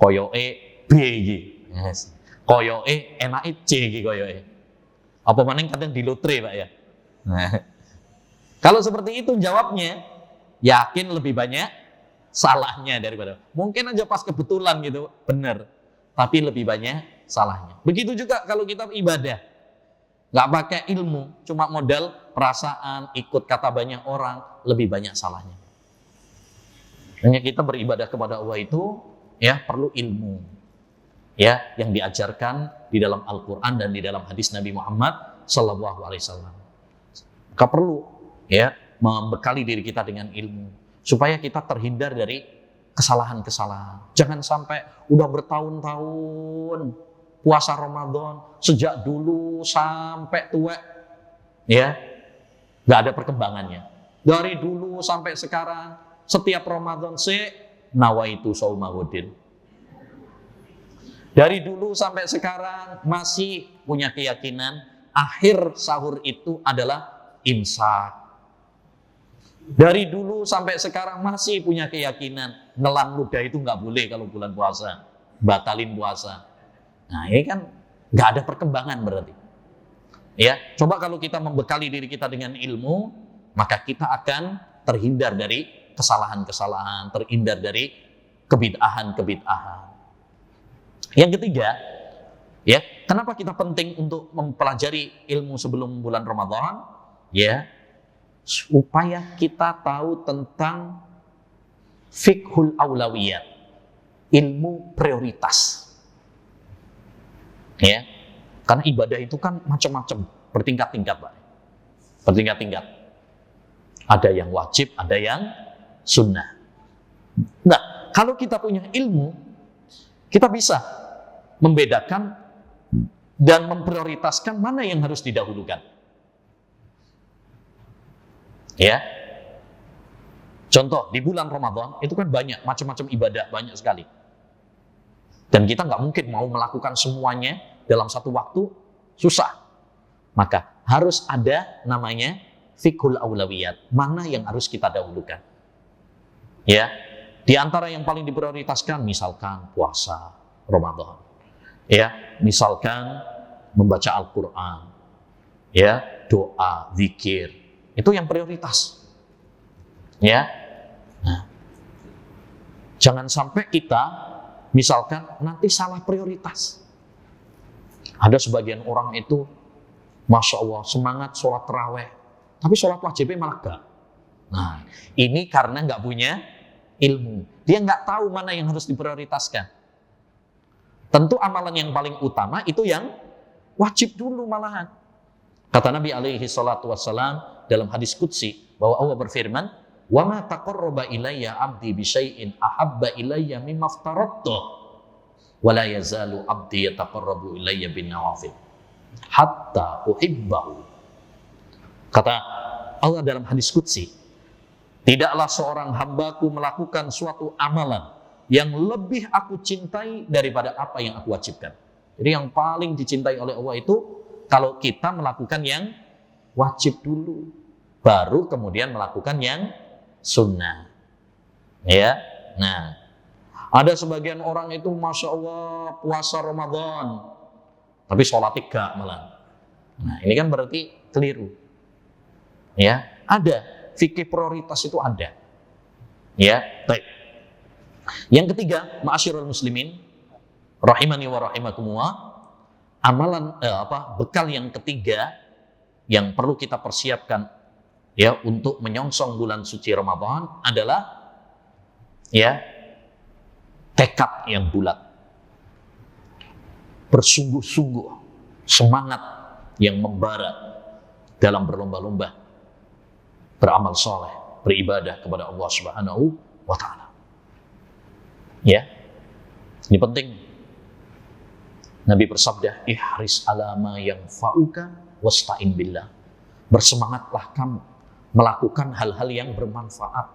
koyoke B iki, koyoke enake C iki koyoke. Apa maning kadang di lotre Pak ya. Nah, kalau seperti itu jawabnya, yakin lebih banyak salahnya daripada. Mungkin aja pas kebetulan gitu, benar. Tapi lebih banyak salahnya. Begitu juga kalau kita ibadah. Nggak pakai ilmu, cuma modal perasaan, ikut kata banyak orang, lebih banyak salahnya. Hanya kita beribadah kepada Allah itu, ya perlu ilmu. Ya, yang diajarkan di dalam Al-Quran dan di dalam hadis Nabi Muhammad SAW. Maka perlu ya membekali diri kita dengan ilmu supaya kita terhindar dari kesalahan-kesalahan. Jangan sampai udah bertahun-tahun puasa Ramadan sejak dulu sampai tua, ya nggak ada perkembangannya. Dari dulu sampai sekarang setiap Ramadan nawaitu saumahuddin. Dari dulu sampai sekarang masih punya keyakinan akhir sahur itu adalah imsak. Dari dulu sampai sekarang masih punya keyakinan nelan ludah itu nggak boleh kalau bulan puasa, batalin puasa. Nah ini kan nggak ada perkembangan berarti. Ya, coba kalau kita membekali diri kita dengan ilmu, maka kita akan terhindar dari kesalahan-kesalahan, terhindar dari kebid'ahan-kebid'ahan. Yang ketiga, ya, kenapa kita penting untuk mempelajari ilmu sebelum bulan Ramadan? Ya, supaya kita tahu tentang fiqhul aulawiyat, ilmu prioritas. Ya, karena ibadah itu kan macam-macam, bertingkat-tingkat, Pak. Bertingkat-tingkat. Ada yang wajib, ada yang sunnah. Nah, kalau kita punya ilmu, kita bisa membedakan dan memprioritaskan mana yang harus didahulukan. Ya, contoh di bulan Ramadan itu kan banyak macam-macam ibadah, banyak sekali. Dan kita nggak mungkin mau melakukan semuanya dalam satu waktu, susah. Maka harus ada namanya fiqhul aulawiyat, mana yang harus kita dahulukan. Ya, di antara yang paling diprioritaskan misalkan puasa Ramadan. Ya, misalkan membaca Al-Quran, ya, doa, zikir, itu yang prioritas. Ya, nah, jangan sampai kita, misalkan nanti salah prioritas. Ada sebagian orang itu, masya Allah, semangat sholat tarawih, tapi sholat wajibnya malah gak. Nah, ini karena nggak punya ilmu. Dia nggak tahu mana yang harus diprioritaskan. Tentu amalan yang paling utama itu yang wajib dulu malahan. Kata Nabi alaihi salatu wassalam dalam hadis qudsi bahwa Allah berfirman, "Wa ma taqarraba ilayya 'abdi bi syai'in ahabba ilayya mimma aftaradtu wa la yazalu 'abdi yataqarrabu ilayya bin nawafil hatta uhibbahu." Kata Allah dalam hadis qudsi, tidaklah seorang hambaku melakukan suatu amalan yang lebih aku cintai daripada apa yang aku wajibkan. Jadi yang paling dicintai oleh Allah itu kalau kita melakukan yang wajib dulu, baru kemudian melakukan yang sunnah. Ya, nah ada sebagian orang itu masya Allah puasa Ramadan, tapi sholat tiga malah. Nah ini kan berarti keliru. Ya, ada fikih prioritas itu ada. Ya, baik. Yang ketiga, ma'asyiral muslimin, rahimani wa rahimakumullah, amalan bekal yang ketiga yang perlu kita persiapkan ya untuk menyongsong bulan suci Ramadan adalah ya tekad yang bulat, bersungguh-sungguh, semangat yang membara dalam berlomba-lomba. beramal soleh, beribadah kepada Allah Subhanahu wa ta'ala. Ya, ini penting. Nabi bersabda, ihris ala ma yanfa'uka wasta'in billah. Bersemangatlah kamu melakukan hal-hal yang bermanfaat.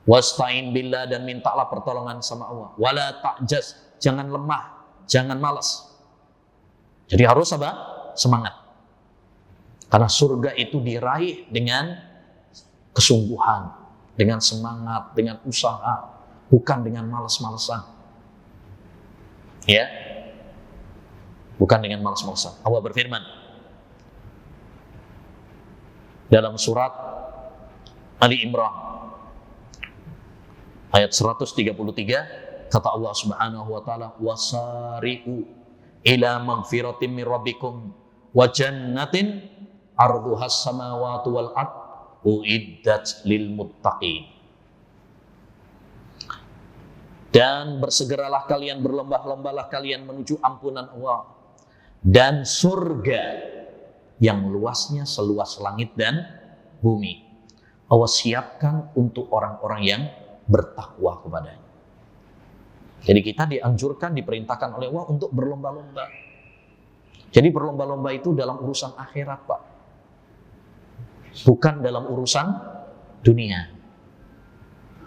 Wasta'in billah, dan mintalah pertolongan sama Allah. Wala ta'jaz, jangan lemah, jangan malas. Jadi harus apa? Semangat. Karena surga itu diraih dengan kesungguhan, dengan semangat, dengan usaha, bukan dengan malas-malasan. Ya, bukan dengan malas-malasan. Allah berfirman dalam surat Ali Imran ayat 133, kata Allah Subhanahu wa taala, wasari'u ila magfiratin min rabbikum wa jannatin arduhas samawati wal ard uiddat lil muttaqin. Dan bersegeralah kalian, berlomba-lombalah kalian menuju ampunan Allah dan surga yang luasnya seluas langit dan bumi. Allah siapkan untuk orang-orang yang bertakwa kepadanya. Jadi kita dianjurkan, diperintahkan oleh Allah untuk berlomba-lomba. Jadi berlomba-lomba itu dalam urusan akhirat, Pak. Bukan dalam urusan dunia.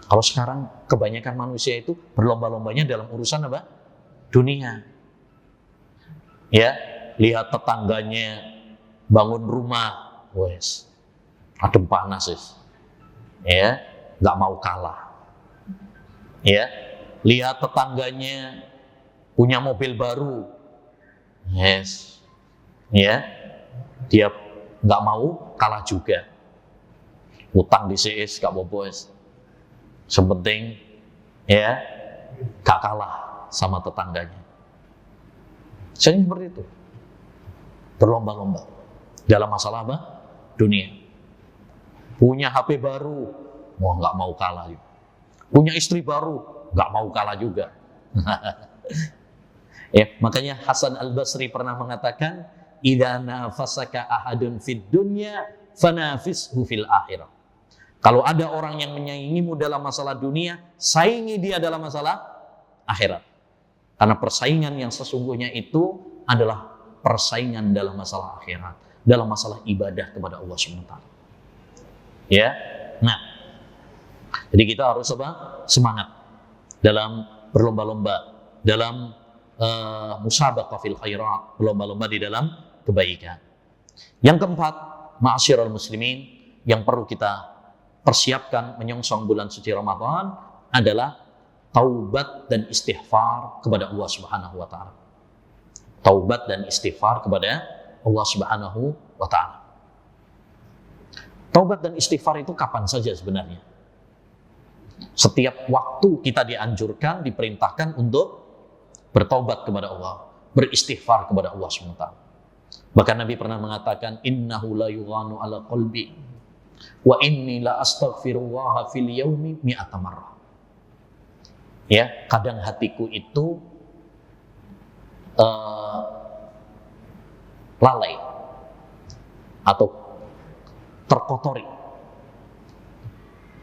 Kalau sekarang kebanyakan manusia itu berlomba-lombanya dalam urusan apa? Dunia. Ya, lihat tetangganya bangun rumah, wes, adem panas, wes. Ya, nggak mau kalah. Ya, lihat tetangganya punya mobil baru, yes, ya, dia nggak mau kalah juga. Utang di CS nggak apa-apa, sepenting ya gak kalah sama tetangganya. Jadi seperti itu, berlomba-lomba dalam masalah apa? Dunia. Punya HP baru, wah nggak mau kalah juga. Punya istri baru, nggak mau kalah juga. Ya, makanya Hasan Al-Basri pernah mengatakan, idza nafasaka ahadun fid dunya fanafishu fil akhirah. Kalau ada orang yang menyaingimu dalam masalah dunia, saingi dia dalam masalah akhirat. Karena persaingan yang sesungguhnya itu adalah persaingan dalam masalah akhirat, dalam masalah ibadah kepada Allah SWT. Ya, nah, jadi kita harus apa? Semangat dalam berlomba-lomba, dalam musabaqah fil khairat, berlomba-lomba di dalam kebaikan. Yang keempat, ma'asyiral muslimin, yang perlu kita persiapkan menyongsong bulan suci Ramadan adalah taubat dan istighfar kepada Allah Subhanahu wa taala. Taubat dan istighfar kepada Allah Subhanahu wa taala. Taubat dan istighfar itu kapan saja sebenarnya. Setiap waktu kita dianjurkan, diperintahkan untuk bertaubat kepada Allah, beristighfar kepada Allah SWT. Bahkan Nabi pernah mengatakan, innahu la yughanu ala qalbi wa inni la astaghfirullah fil yaumi mi'ata marrah. Ya, kadang hatiku itu lalai atau terkotori.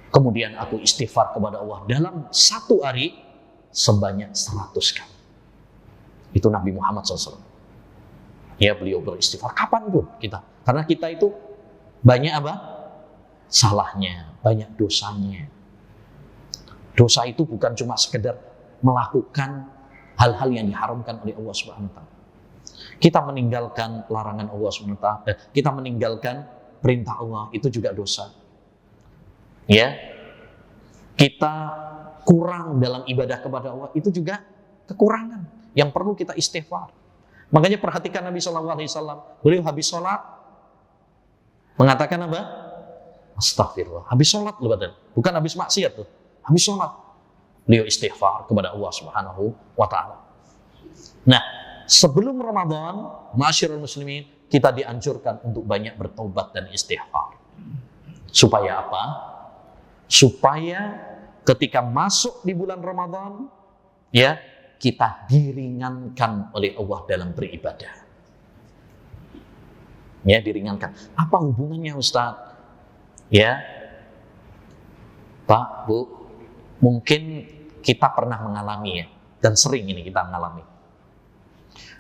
Kemudian aku istighfar kepada Allah dalam satu hari sebanyak 100 kali. Itu Nabi Muhammad SAW. Ya, beliau beristighfar kapanpun kita. Karena kita itu banyak apa? Salahnya, banyak dosanya. Dosa itu bukan cuma sekedar melakukan hal-hal yang diharamkan oleh Allah SWT. Kita meninggalkan larangan Allah SWT, kita meninggalkan perintah Allah, itu juga dosa. Ya, kita kurang dalam ibadah kepada Allah, itu juga kekurangan yang perlu kita istighfar. Makanya perhatikan Nabi SAW, beliau habis sholat mengatakan apa? Astagfirullah. Habis sholat loh, bukan habis maksiat tuh. Habis sholat beliau istighfar kepada Allah Subhanahu wa taala. Nah, sebelum Ramadan, ma'asyiral muslimin, kita dianjurkan untuk banyak bertobat dan istighfar. Supaya apa? Supaya ketika masuk di bulan Ramadan, ya, kita diringankan oleh Allah dalam beribadah. Ya, diringankan. Apa hubungannya, Ustaz? Ya, Pak, Bu, mungkin kita pernah mengalami ya, dan sering ini kita mengalami.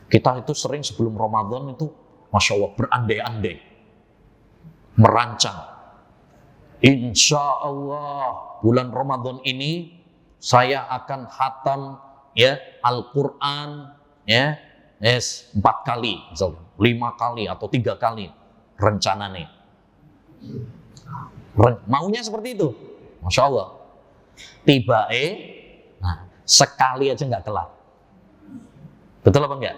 Kita itu sering sebelum Ramadan itu, Masya Allah, berandai-andai, merancang. Insya Allah bulan Ramadan ini saya akan khatam ya Al-Quran ya 4 kali, misalnya 5 kali atau 3 kali rencananya. Maunya seperti itu, Masya Allah. Tiba sekali aja nggak kelar. Betul apa enggak?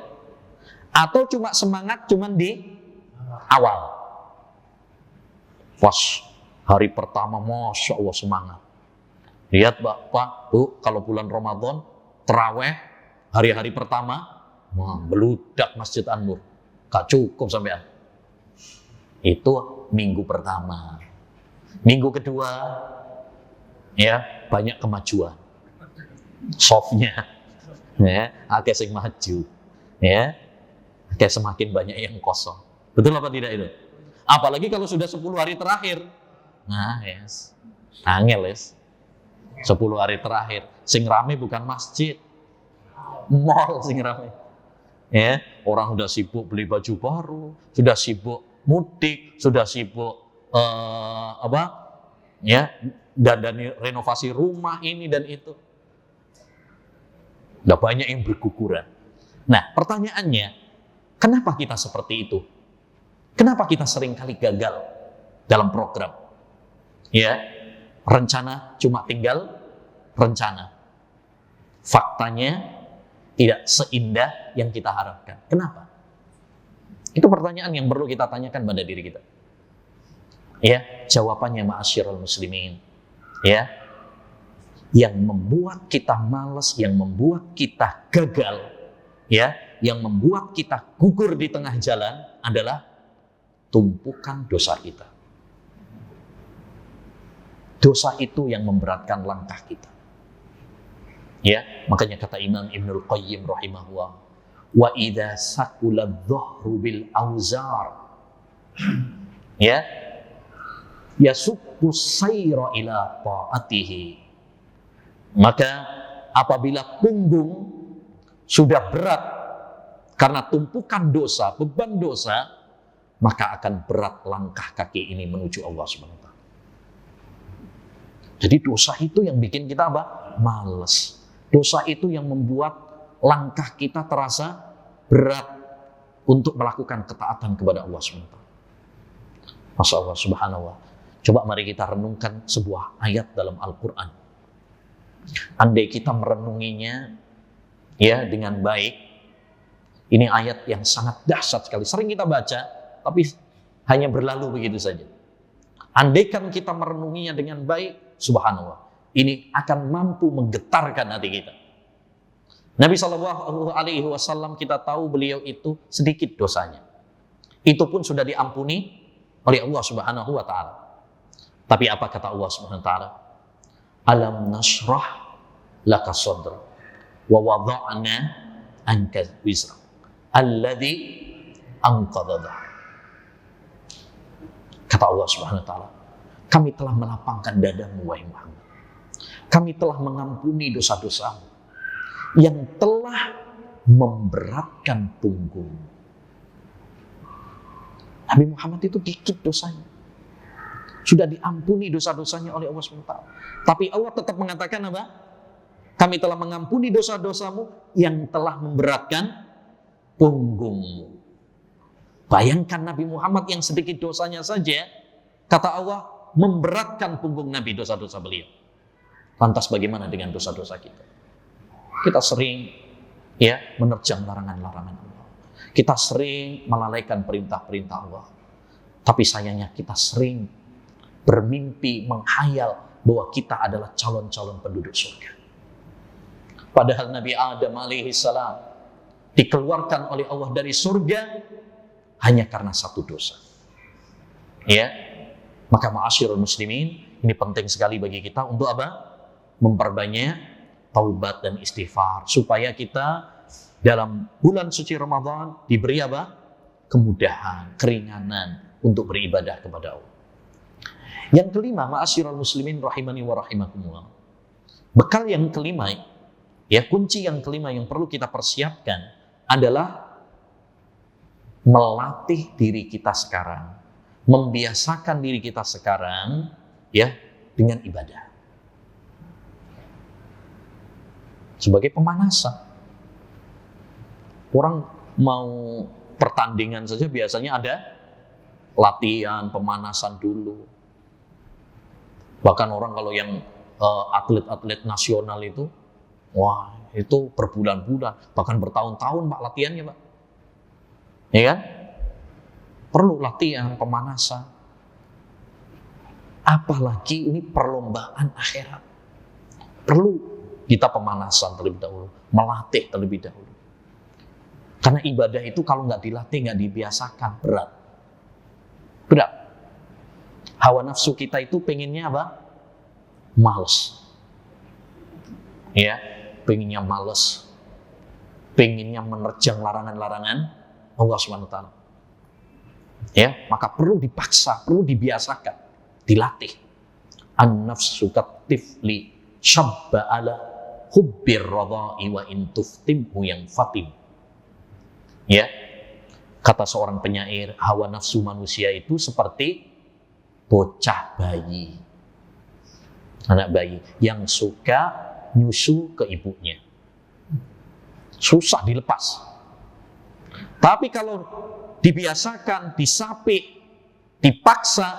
Atau cuma semangat cuman di awal. Pas hari pertama Masya Allah semangat. Lihat Bapak, Bu, kalau bulan Ramadan terawih hari-hari pertama beludak Masjid An-Nur. Gak cukup sampean. Itu minggu pertama. Minggu kedua ya banyak kemajuan. Softnya ya agak sing maju ya agak semakin banyak yang kosong. Betul apa tidak itu? Apalagi kalau sudah 10 hari terakhir. Nah, yes. Angel, yes. 10 hari terakhir. Sing rame bukan masjid. Mall sing rame. Ya, orang sudah sibuk beli baju baru, sudah sibuk mudik, sudah sibuk dan renovasi rumah ini dan itu. Udah banyak yang berguguran. Nah, pertanyaannya, kenapa kita seperti itu? Kenapa kita sering kali gagal dalam program? Ya, rencana cuma tinggal rencana. Faktanya tidak seindah yang kita harapkan. Kenapa? Itu pertanyaan yang perlu kita tanyakan pada diri kita. Ya, jawabannya ma'asyiral muslimin. Ya, yang membuat kita malas, yang membuat kita gagal, ya, yang membuat kita gugur di tengah jalan adalah tumpukan dosa kita. Dosa itu yang memberatkan langkah kita. Ya, makanya kata Imam Ibnul Qayyim rahimahullah, wa idza sakula dhahru bil auzar, ya, yasukku sayra ila ta'atihi. Maka apabila punggung sudah berat karena tumpukan dosa, beban dosa, maka akan berat langkah kaki ini menuju Allah Subhanahu wa taala. Jadi dosa itu yang bikin kita apa? Males. Dosa itu yang membuat langkah kita terasa berat untuk melakukan ketaatan kepada Allah Subhanahu wa taala. Masya Allah Subhanahu wa taala. Coba mari kita renungkan sebuah ayat dalam Al-Quran. Andai kita merenunginya ya dengan baik, ini ayat yang sangat dahsyat sekali. Sering kita baca, tapi hanya berlalu begitu saja. Andaikan kita merenunginya dengan baik, subhanallah, ini akan mampu menggetarkan hati kita. Nabi SAW kita tahu beliau itu sedikit dosanya. Itu pun sudah diampuni oleh Allah Subhanahu wa taala. Tapi apa kata Allah Subhanahu wa taala? Alam nashrah laka sadra wa wada'na anka wizra alladhi anqadha dhahrak. Kata Allah Subhanahu wa taala, kami telah melapangkan dadamu wahai Muhammad. Kami telah mengampuni dosa-dosamu yang telah memberatkan punggung. Nabi Muhammad itu dikit dosanya. Sudah diampuni dosa-dosanya oleh Allah SWT. Tapi Allah tetap mengatakan apa? Kami telah mengampuni dosa-dosamu yang telah memberatkan punggungmu. Bayangkan Nabi Muhammad yang sedikit dosanya saja, kata Allah, memberatkan punggung Nabi dosa-dosa beliau. Lantas bagaimana dengan dosa-dosa kita? Kita sering ya menerjang larangan-larangan Allah. Kita sering melalaikan perintah-perintah Allah. Tapi sayangnya kita sering bermimpi, menghayal bahwa kita adalah calon-calon penduduk surga. Padahal Nabi Adam alaihissalam dikeluarkan oleh Allah dari surga hanya karena satu dosa. Ya, maka ma'asyiral muslimin, ini penting sekali bagi kita untuk apa? Memperbanyak taubat dan istighfar supaya kita dalam bulan suci Ramadan diberi apa? Kemudahan, keringanan untuk beribadah kepada Allah. Yang kelima, ma'asyiral muslimin rahimani wa rahimakumullah. Bekal yang kelima, ya kunci yang kelima yang perlu kita persiapkan adalah melatih diri kita sekarang, membiasakan diri kita sekarang ya dengan ibadah. Sebagai pemanasan. Orang mau pertandingan saja biasanya ada latihan, pemanasan dulu. Bahkan orang kalau yang atlet-atlet nasional itu, wah itu berbulan-bulan, bahkan bertahun-tahun Pak latihannya Pak. Ya kan? Perlu latihan, pemanasan. Apalagi ini perlombaan akhirat. Perlu kita pemanasan terlebih dahulu, melatih terlebih dahulu. Karena ibadah itu kalau nggak dilatih, nggak dibiasakan, berat. Berat. Hawa nafsu kita itu pengennya apa? Males. Ya, pengennya males. Pengennya menerjang larangan-larangan Allah SWT. Ya, maka perlu dipaksa, perlu dibiasakan, dilatih. An-nafsu katifli syabba ala hubbir radha'i wa intuftimhu yang fatim. Ya, kata seorang penyair, hawa nafsu manusia itu seperti bocah bayi, anak bayi yang suka nyusu ke ibunya, susah dilepas. Tapi kalau dibiasakan, disapik, dipaksa,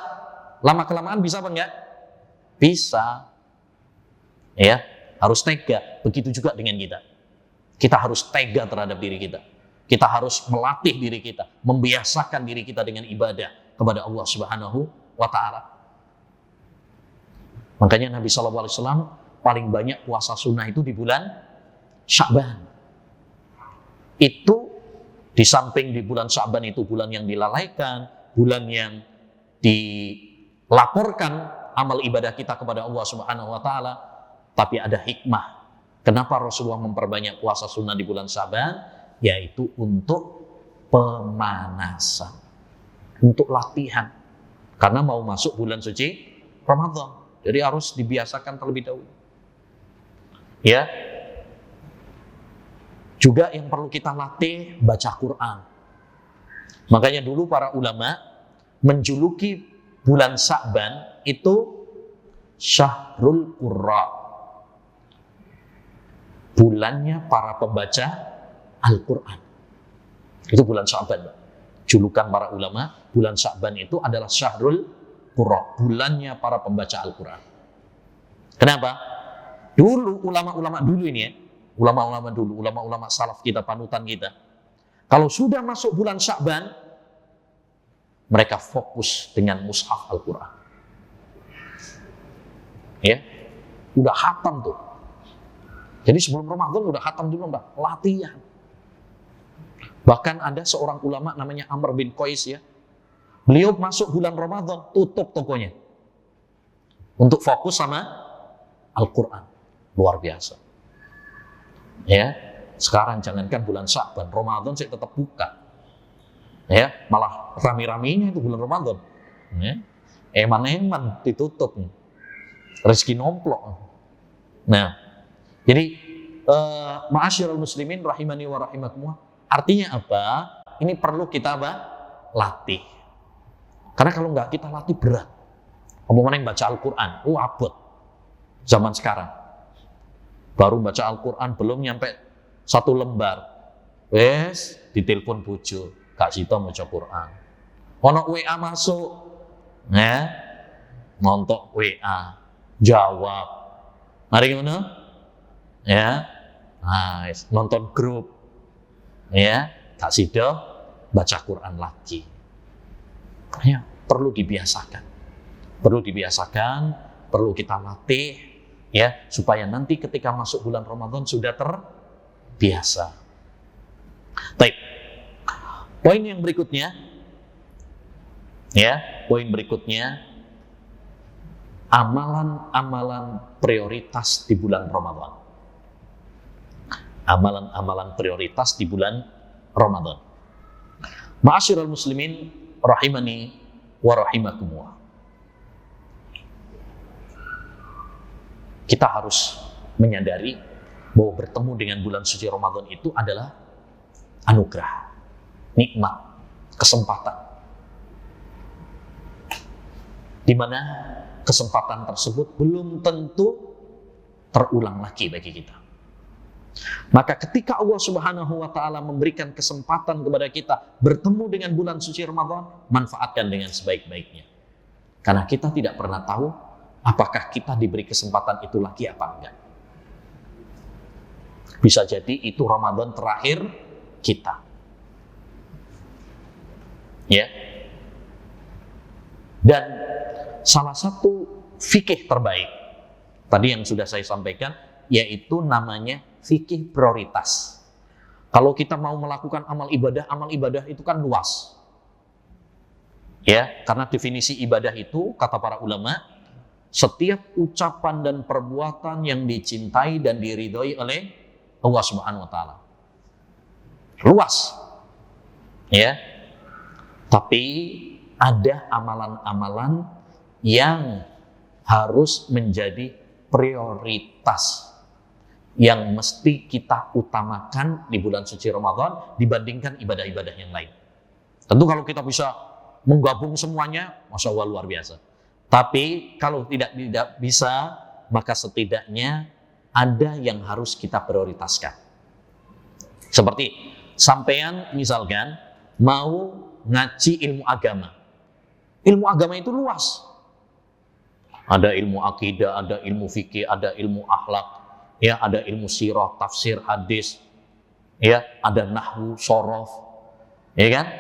lama-kelamaan bisa apa enggak? Bisa. Ya, harus tega. Begitu juga dengan kita. Kita harus tega terhadap diri kita. Kita harus melatih diri kita, membiasakan diri kita dengan ibadah kepada Allah Subhanahu wa Ta'ala. Makanya Nabi SAW paling banyak puasa sunnah itu di bulan Sya'ban. Itu di samping di bulan Sya'ban itu bulan yang dilalaikan, bulan yang dilaporkan amal ibadah kita kepada Allah Subhanahu wa Ta'ala, tapi ada hikmah. Kenapa Rasulullah memperbanyak puasa sunnah di bulan Sya'ban? Yaitu untuk pemanasan, untuk latihan. Karena mau masuk bulan suci Ramadan, jadi harus dibiasakan terlebih dahulu. Ya, juga yang perlu kita latih baca Quran. Makanya dulu para ulama menjuluki bulan Sya'ban itu Syahrul Qurra, bulannya para pembaca Al-Quran. Itu bulan Sya'ban. Julukan para ulama, bulan Sya'ban itu adalah Syahrul Qurra, bulannya para pembaca Al-Quran. Kenapa? Dulu ulama-ulama dulu ini ya, ulama-ulama dulu, ulama-ulama salaf kita, panutan kita, kalau sudah masuk bulan Sya'ban, mereka fokus dengan mushaf Al-Quran. Ya, udah khatam tuh. Jadi sebelum Ramadan udah khatam dulu, udah latihan. Bahkan ada seorang ulama namanya Amr bin Qais ya. Beliau masuk bulan Ramadan, tutup tokonya. Untuk fokus sama Al-Quran. Luar biasa. Ya, sekarang jangankan bulan Sya'ban, Ramadan saya tetap buka. Ya, malah rame-ramenya itu bulan Ramadan. Ya. Eman-eman ditutup. Rezeki nomplok. Nah, jadi ma'asyiral muslimin rahimani wa rahimakumullah. Artinya apa? Ini perlu kita apa? Latih. Karena kalau nggak kita latih berat. Ngomong-ngomong baca Al-Quran, abot. Zaman sekarang. Baru baca Al-Quran, belum nyampe 1 lembar. Wes, ditelepon bojo. Kak Sito mau baca Quran. Ono WA masuk. Ya, nonton WA. Jawab. Mari ngono. Ya. Nah, nonton grup. Ya, Kak Sido baca Quran lagi. Ya, perlu dibiasakan. Perlu dibiasakan, perlu kita latih ya, supaya nanti ketika masuk bulan Ramadan sudah terbiasa. Baik. Poin yang berikutnya ya, poin berikutnya amalan-amalan prioritas di bulan Ramadan. Amalan-amalan prioritas di bulan Ramadan. Ma'asyiral muslimin rahimani wa rahimakumullah. kita harus menyadari bahwa bertemu dengan bulan suci Ramadan itu adalah anugerah, nikmat, kesempatan. Di mana kesempatan tersebut belum tentu terulang lagi bagi kita. Maka ketika Allah Subhanahu wa taala memberikan kesempatan kepada kita bertemu dengan bulan suci Ramadan, manfaatkan dengan sebaik-baiknya. Karena kita tidak pernah tahu apakah kita diberi kesempatan itu lagi apa enggak. Bisa jadi itu Ramadan terakhir kita. Ya. Dan salah satu fikih terbaik tadi yang sudah saya sampaikan, yaitu namanya fikih prioritas. Kalau kita mau melakukan amal ibadah itu kan luas. Ya, karena definisi ibadah itu, kata para ulama, setiap ucapan dan perbuatan yang dicintai dan diridhoi oleh Allah Subhanahu wa taala. Luas. Ya. Tapi ada amalan-amalan yang harus menjadi prioritas yang mesti kita utamakan di bulan suci Ramadan dibandingkan ibadah-ibadah yang lain. Tentu kalau kita bisa menggabung semuanya, Masya Allah luar biasa. Tapi kalau tidak bisa, maka setidaknya ada yang harus kita prioritaskan. Seperti sampean misalkan mau ngaji ilmu agama. Ilmu agama itu luas. Ada ilmu akidah, ada ilmu fikih, ada ilmu akhlak, ya, ada ilmu sirah, tafsir, hadis, ya, ada nahwu, shorof, ya kan?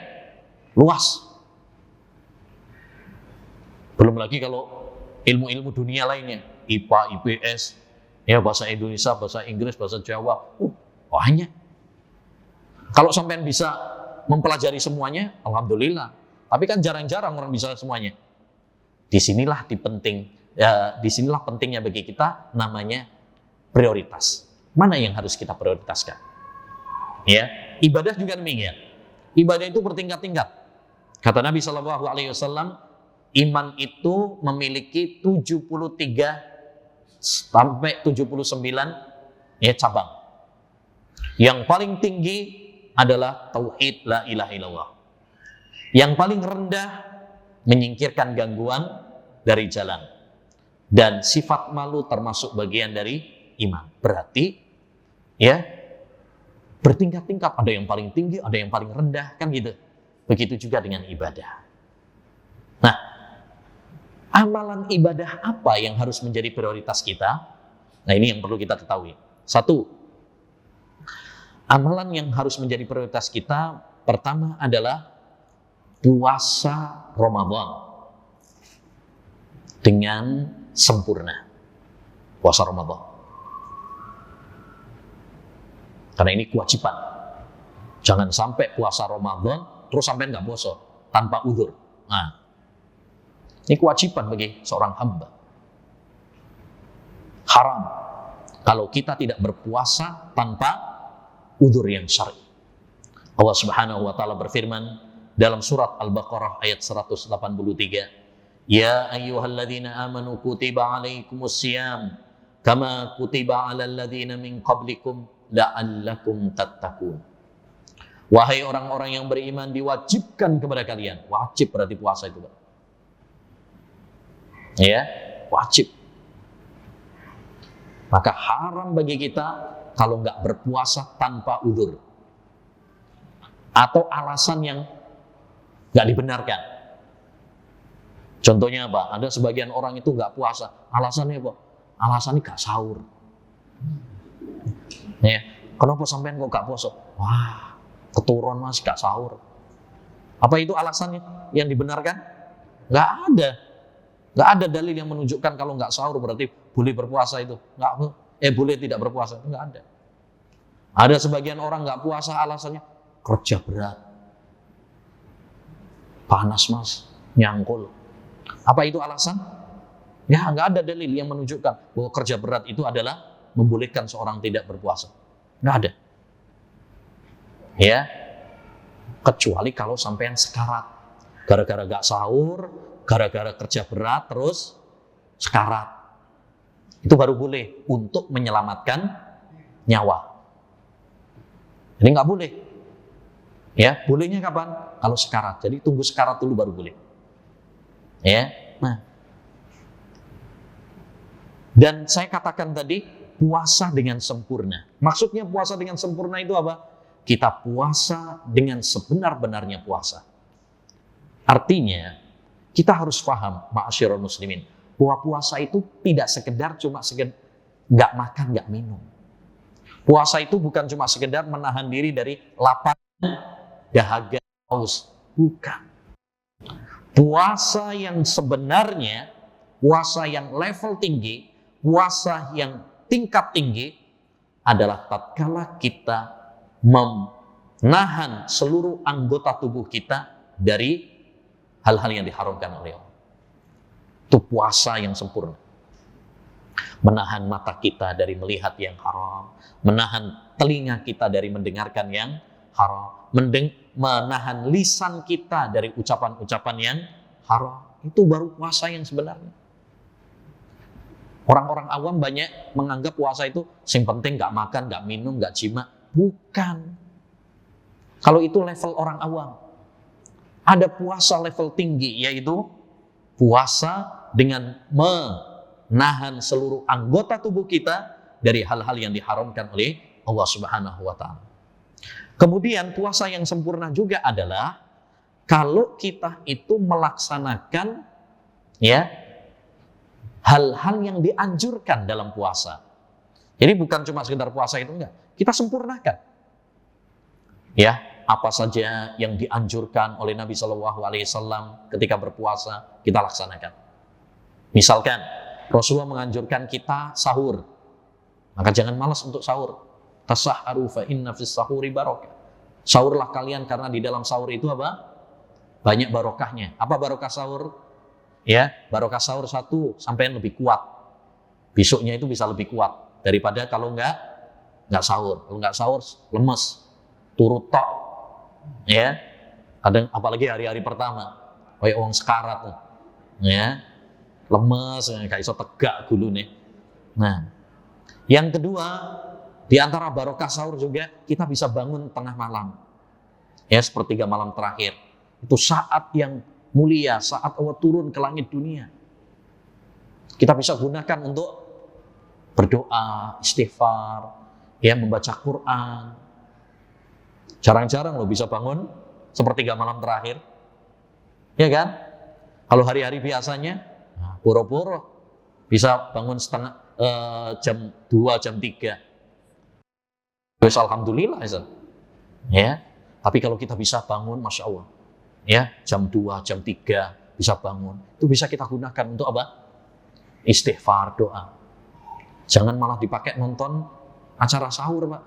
Luas. Belum lagi kalau ilmu-ilmu dunia lainnya, IPA, IPS, ya, bahasa Indonesia, bahasa Inggris, bahasa Jawa, banyak. Kalau sampean bisa mempelajari semuanya, alhamdulillah. Tapi kan jarang-jarang orang bisa semuanya. Disinilah pentingnya bagi kita namanya prioritas. Mana yang harus kita prioritaskan? Ya, ibadah juga demikian. Ibadah itu bertingkat-tingkat. Kata Nabi SAW, iman itu memiliki 73 sampai 79 ya cabang. Yang paling tinggi adalah tauhid la ilaha illallah. Yang paling rendah menyingkirkan gangguan dari jalan. Dan sifat malu termasuk bagian dari iman. Berarti ya bertingkat-tingkat, ada yang paling tinggi, ada yang paling rendah, kan gitu. Begitu juga dengan ibadah. Nah, amalan ibadah apa yang harus menjadi prioritas kita? Nah, ini yang perlu kita ketahui. Satu, amalan yang harus menjadi prioritas kita pertama adalah puasa Ramadan dengan sempurna. Puasa Ramadan. Karena ini kewajiban. Jangan sampai puasa Ramadan terus sampai nggak puasa tanpa udzur. Nah, ini kewajiban bagi seorang hamba. Haram kalau kita tidak berpuasa tanpa udzur yang syar'i. Allah Subhanahu wa taala berfirman dalam surat Al-Baqarah ayat 183, "Ya ayyuhalladzina amanu kutiba alaikumus syiyam kama kutiba alal ladzina min qablikum la'allakum tattaqun." Wahai orang-orang yang beriman, diwajibkan kepada kalian. Wajib berarti puasa itu, Pak. Ya, wajib. Maka haram bagi kita kalau nggak berpuasa tanpa udzur atau alasan yang nggak dibenarkan. Contohnya apa? Ada sebagian orang itu nggak puasa, alasannya apa? Alasannya nggak sahur. Ya, kenapa sampean kok nggak puasa? Wah, keturun mas nggak sahur. Apa itu alasannya yang dibenarkan? Nggak ada. Nggak ada dalil yang menunjukkan kalau nggak sahur berarti boleh berpuasa itu. Boleh tidak berpuasa, nggak ada. Ada sebagian orang nggak puasa alasannya kerja berat, panas mas, nyangkul. Apa itu alasan? Ya nggak ada dalil yang menunjukkan bahwa kerja berat itu adalah membolehkan seorang tidak berpuasa. Nggak ada. Ya, kecuali kalau sampean sekarat, gara-gara nggak sahur, gara-gara kerja berat terus sekarat. Itu baru boleh untuk menyelamatkan nyawa. Jadi nggak boleh. Ya, bolehnya kapan? Kalau sekarat. Jadi tunggu sekarat dulu baru boleh. Ya. Nah. Dan saya katakan tadi, puasa dengan sempurna. Maksudnya puasa dengan sempurna itu apa? Kita puasa dengan sebenar-benarnya puasa. Artinya, kita harus paham, ma'asyiral muslimin, bahwa puasa itu tidak sekedar cuma nggak makan, nggak minum. Puasa itu bukan cuma sekedar menahan diri dari lapar, dahaga, haus. Bukan. Puasa yang sebenarnya, puasa yang level tinggi, puasa yang tingkat tinggi adalah tatkala kita menahan seluruh anggota tubuh kita dari hal-hal yang diharamkan oleh Allah. Itu puasa yang sempurna. Menahan mata kita dari melihat yang haram, menahan telinga kita dari mendengarkan yang haram, menahan lisan kita dari ucapan-ucapan yang haram. Itu baru puasa yang sebenarnya. Orang-orang awam banyak menganggap puasa itu yang penting nggak makan, nggak minum, nggak jima. Bukan. Kalau itu level orang awam. Ada puasa level tinggi, yaitu puasa dengan menahan seluruh anggota tubuh kita dari hal-hal yang diharamkan oleh Allah Subhanahu wa Ta'ala. Kemudian puasa yang sempurna juga adalah kalau kita itu melaksanakan hal-hal yang dianjurkan dalam puasa. Jadi bukan cuma sekedar puasa itu, enggak. Kita sempurnakan. Ya, apa saja yang dianjurkan oleh Nabi SAW ketika berpuasa, kita laksanakan. Misalkan, Rasulullah menganjurkan kita sahur. Maka jangan malas untuk sahur. Tasahharu fa inna fis sahuri barakah. Sahurlah kalian karena di dalam sahur itu apa? Banyak barokahnya. Apa barokah sahur? Ya, barokah sahur satu, sampai lebih kuat. Besoknya itu bisa lebih kuat daripada kalau nggak sahur. Kalau nggak sahur, lemes, turut tok. Ya, apalagi hari-hari pertama, kayak orang sekarat, ya, lemes, kayak iso tegak dulu nih. Nah, yang kedua, di antara barokah sahur juga kita bisa bangun tengah malam, ya, sepertiga malam terakhir. Itu saat yang mulia, saat Allah turun ke langit dunia. Kita bisa gunakan untuk berdoa, istighfar, ya, membaca Quran. Jarang-jarang lo bisa bangun sepertiga malam terakhir, ya kan? Kalau hari-hari biasanya, boro-boro bisa bangun jam 2, jam 3. Terus alhamdulillah, ya. Tapi kalau kita bisa bangun, masya Allah, ya, jam 2, jam 3 bisa bangun, itu bisa kita gunakan untuk apa? Istighfar, doa. Jangan malah dipakai nonton acara sahur, Pak.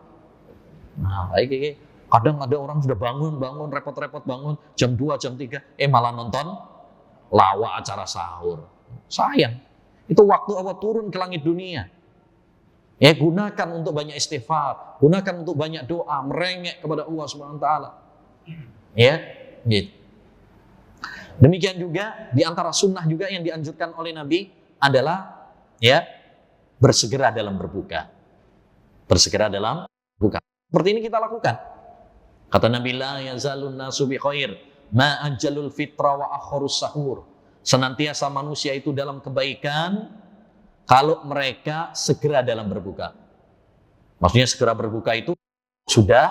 Nah, kayak kadang ada orang sudah bangun, repot-repot bangun, jam 2, jam 3, malah nonton lawak acara sahur. Sayang. Itu waktu Allah turun ke langit dunia. Ya, gunakan untuk banyak istighfar, gunakan untuk banyak doa, merengek kepada Allah Subhanahu wa Ta'ala. Ya, gitu. Demikian juga di antara sunnah juga yang dianjurkan oleh Nabi adalah, ya, bersegera dalam berbuka. Bersegera dalam berbuka. Seperti ini kita lakukan. Kata Nabi, la yazalun nasu bi khair ma ajalul fitra wa akhirus sahur. Senantiasa manusia itu dalam kebaikan kalau mereka segera dalam berbuka. Maksudnya segera berbuka itu sudah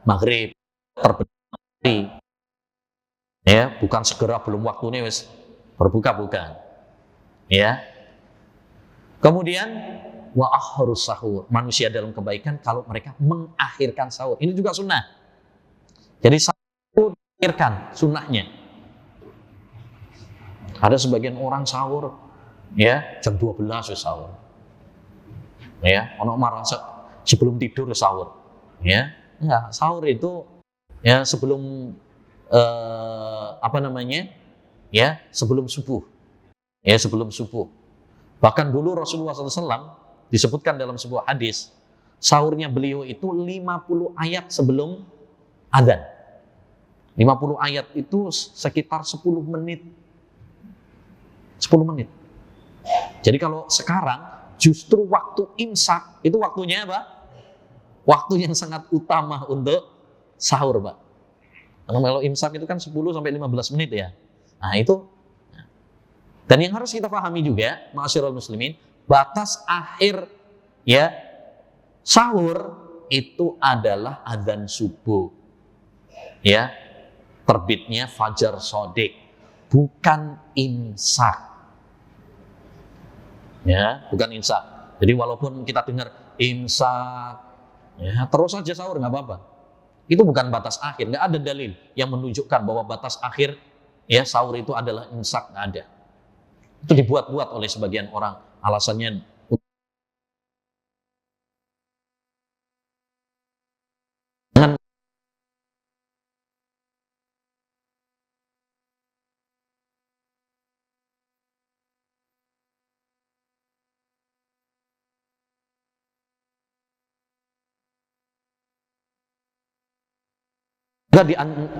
maghrib, terbit. Ya, bukan segera belum waktunya wis berbuka, bukan. Ya. Kemudian wa akhirus sahur. Manusia dalam kebaikan kalau mereka mengakhirkan sahur. Ini juga sunnah. Jadi sahur mengakhirkan sunnahnya. Ada sebagian orang sahur, ya, jam 12 wis sahur. Ya, ono marah sebelum tidur sahur. Ya, enggak, sahur itu ya sebelum ya, sebelum subuh. Ya, sebelum subuh. Bahkan dulu Rasulullah SAW disebutkan dalam sebuah hadis, sahurnya beliau itu 50 ayat sebelum adzan. 50 ayat itu sekitar 10 menit. 10 menit. Jadi kalau sekarang justru waktu imsak itu waktunya apa? Waktu yang sangat utama untuk sahur, Pak. Kalau imsak itu kan 10 sampai 15 menit ya. Nah, itu. Dan yang harus kita pahami juga, ma'asyiral muslimin, batas akhir ya sahur itu adalah adzan subuh. Ya. Terbitnya fajar shadiq, bukan imsak. Ya, bukan imsak. Jadi walaupun kita dengar imsak, ya terus saja sahur nggak apa-apa. Itu bukan batas akhir, nggak ada dalil yang menunjukkan bahwa batas akhir ya sahur itu adalah imsak, nggak ada. Itu dibuat-buat oleh sebagian orang, alasannya dengan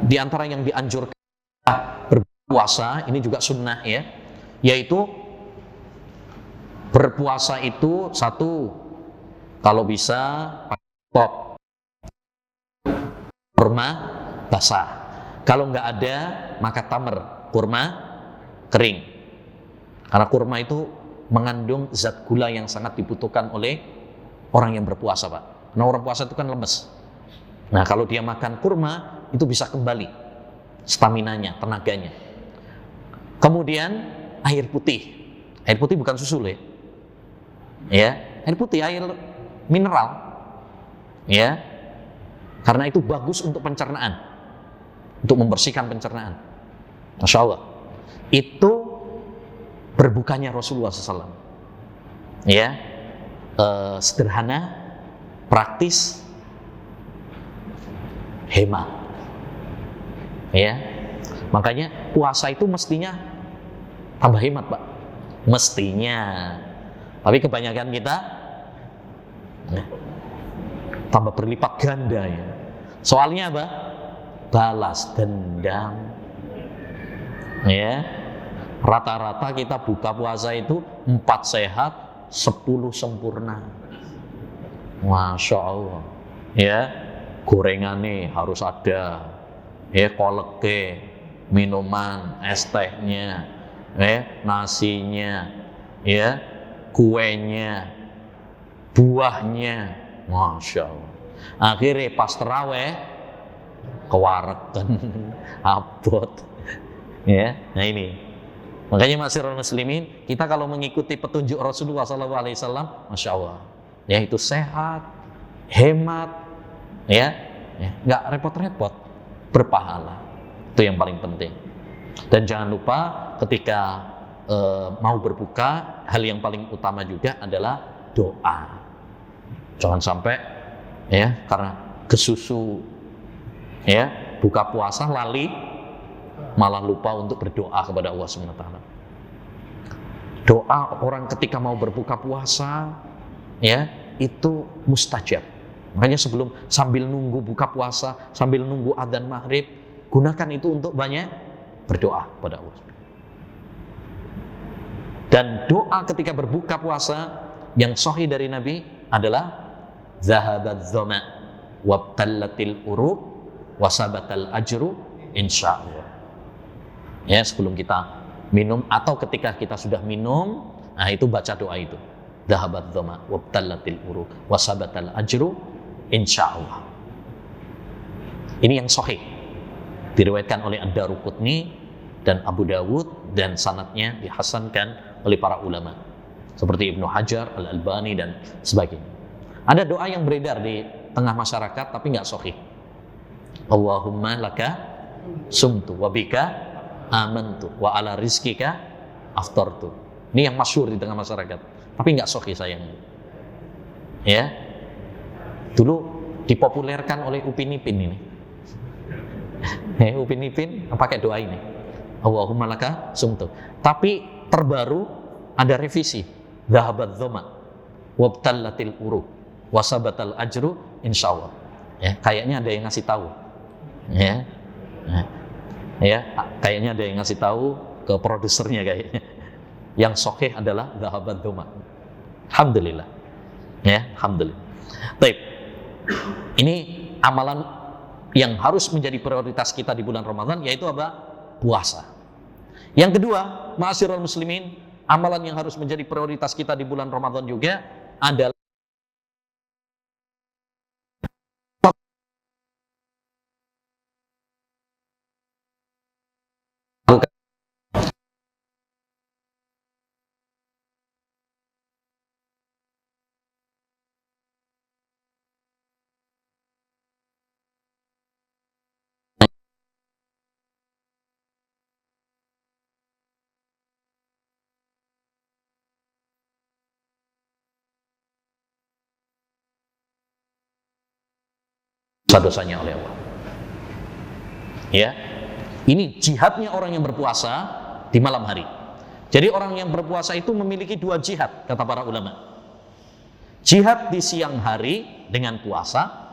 di antara yang dianjurkan berpuasa ini juga sunnah ya, yaitu berpuasa itu satu kalau bisa top kurma basah, kalau nggak ada maka tamar kurma kering, karena kurma itu mengandung zat gula yang sangat dibutuhkan oleh orang yang berpuasa, Pak. Nah, orang puasa itu kan lemes. Nah, kalau dia makan kurma itu bisa kembali staminanya, tenaganya. Kemudian air putih. Air putih bukan susu ya. Ya, air putih, air mineral. Ya. Karena itu bagus untuk pencernaan. Untuk membersihkan pencernaan. Masya Allah. Itu berbukanya Rasulullah SAW. Ya. Sederhana, praktis, hemat. Ya, makanya puasa itu mestinya tambah hemat, Pak. Mestinya. Tapi kebanyakan kita ya, tambah berlipat ganda ya. Soalnya apa? Balas dendam. Ya. Rata-rata kita buka puasa itu 4 sehat, 10 sempurna. Masya Allah. Ya, gorengannya harus ada. Ya, koleke, minuman, es tehnya, nasinya, ya, kuenya, buahnya, Masya Allah. Akhirnya pas terawih, kewareken, abot, ya. Nah ini, makanya ma'asyiral muslimin, kita kalau mengikuti petunjuk Rasulullah SAW, Masya Allah, ya itu sehat, hemat, ya, nggak repot-repot. Berpahala, itu yang paling penting. Dan jangan lupa ketika mau berbuka, hal yang paling utama juga adalah doa. Jangan sampai ya karena kesusu ya buka puasa lali malah lupa untuk berdoa kepada Allah SWT. Doa orang ketika mau berbuka puasa ya itu mustajab. Makanya sambil nunggu buka puasa, sambil nunggu adzan maghrib, gunakan itu untuk banyak berdoa pada Allah. Dan doa ketika berbuka puasa yang sahih dari Nabi adalah zahabat dhama wabtallatil uruq wasabatal ajru insyaallah. Ya, sebelum kita minum atau ketika kita sudah minum, nah itu baca doa itu. Zahabat dhama wabtallatil uruq wasabatal ajru insyaallah. Ini yang sahih, diriwayatkan oleh Ad-Daruqutni dan Abu Dawud, dan sanadnya dihasankan oleh para ulama seperti Ibnu Hajar, Al-Albani dan sebagainya. Ada doa yang beredar di tengah masyarakat tapi nggak sahih. Allahumma laka sumtu wa bika amantu wa ala rizkika aftartu. Ini yang masyhur di tengah masyarakat tapi nggak sahih sayangnya. Ya. Dulu dipopulerkan oleh Upin Ipin ini. Upin Ipin pakai doa ini. Allahumma laka sumtu. Tapi terbaru ada revisi. Dhahabat dhama wabtallatil uruq wasabatal ajru insyaallah. Ya, kayaknya ada yang ngasih tahu. Ya. Ya, kayaknya ada yang ngasih tahu ke produsernya kayaknya. Yang sahih adalah dhahabat dhama. Alhamdulillah. Ya, alhamdulillah. Baik. Ini amalan yang harus menjadi prioritas kita di bulan Ramadan, yaitu apa? Puasa. Yang kedua, ma'asyiral muslimin, amalan yang harus menjadi prioritas kita di bulan Ramadan juga adalah dosanya oleh Allah. Ya, ini jihadnya orang yang berpuasa di malam hari. Jadi orang yang berpuasa itu memiliki dua jihad, kata para ulama. Jihad di siang hari dengan puasa,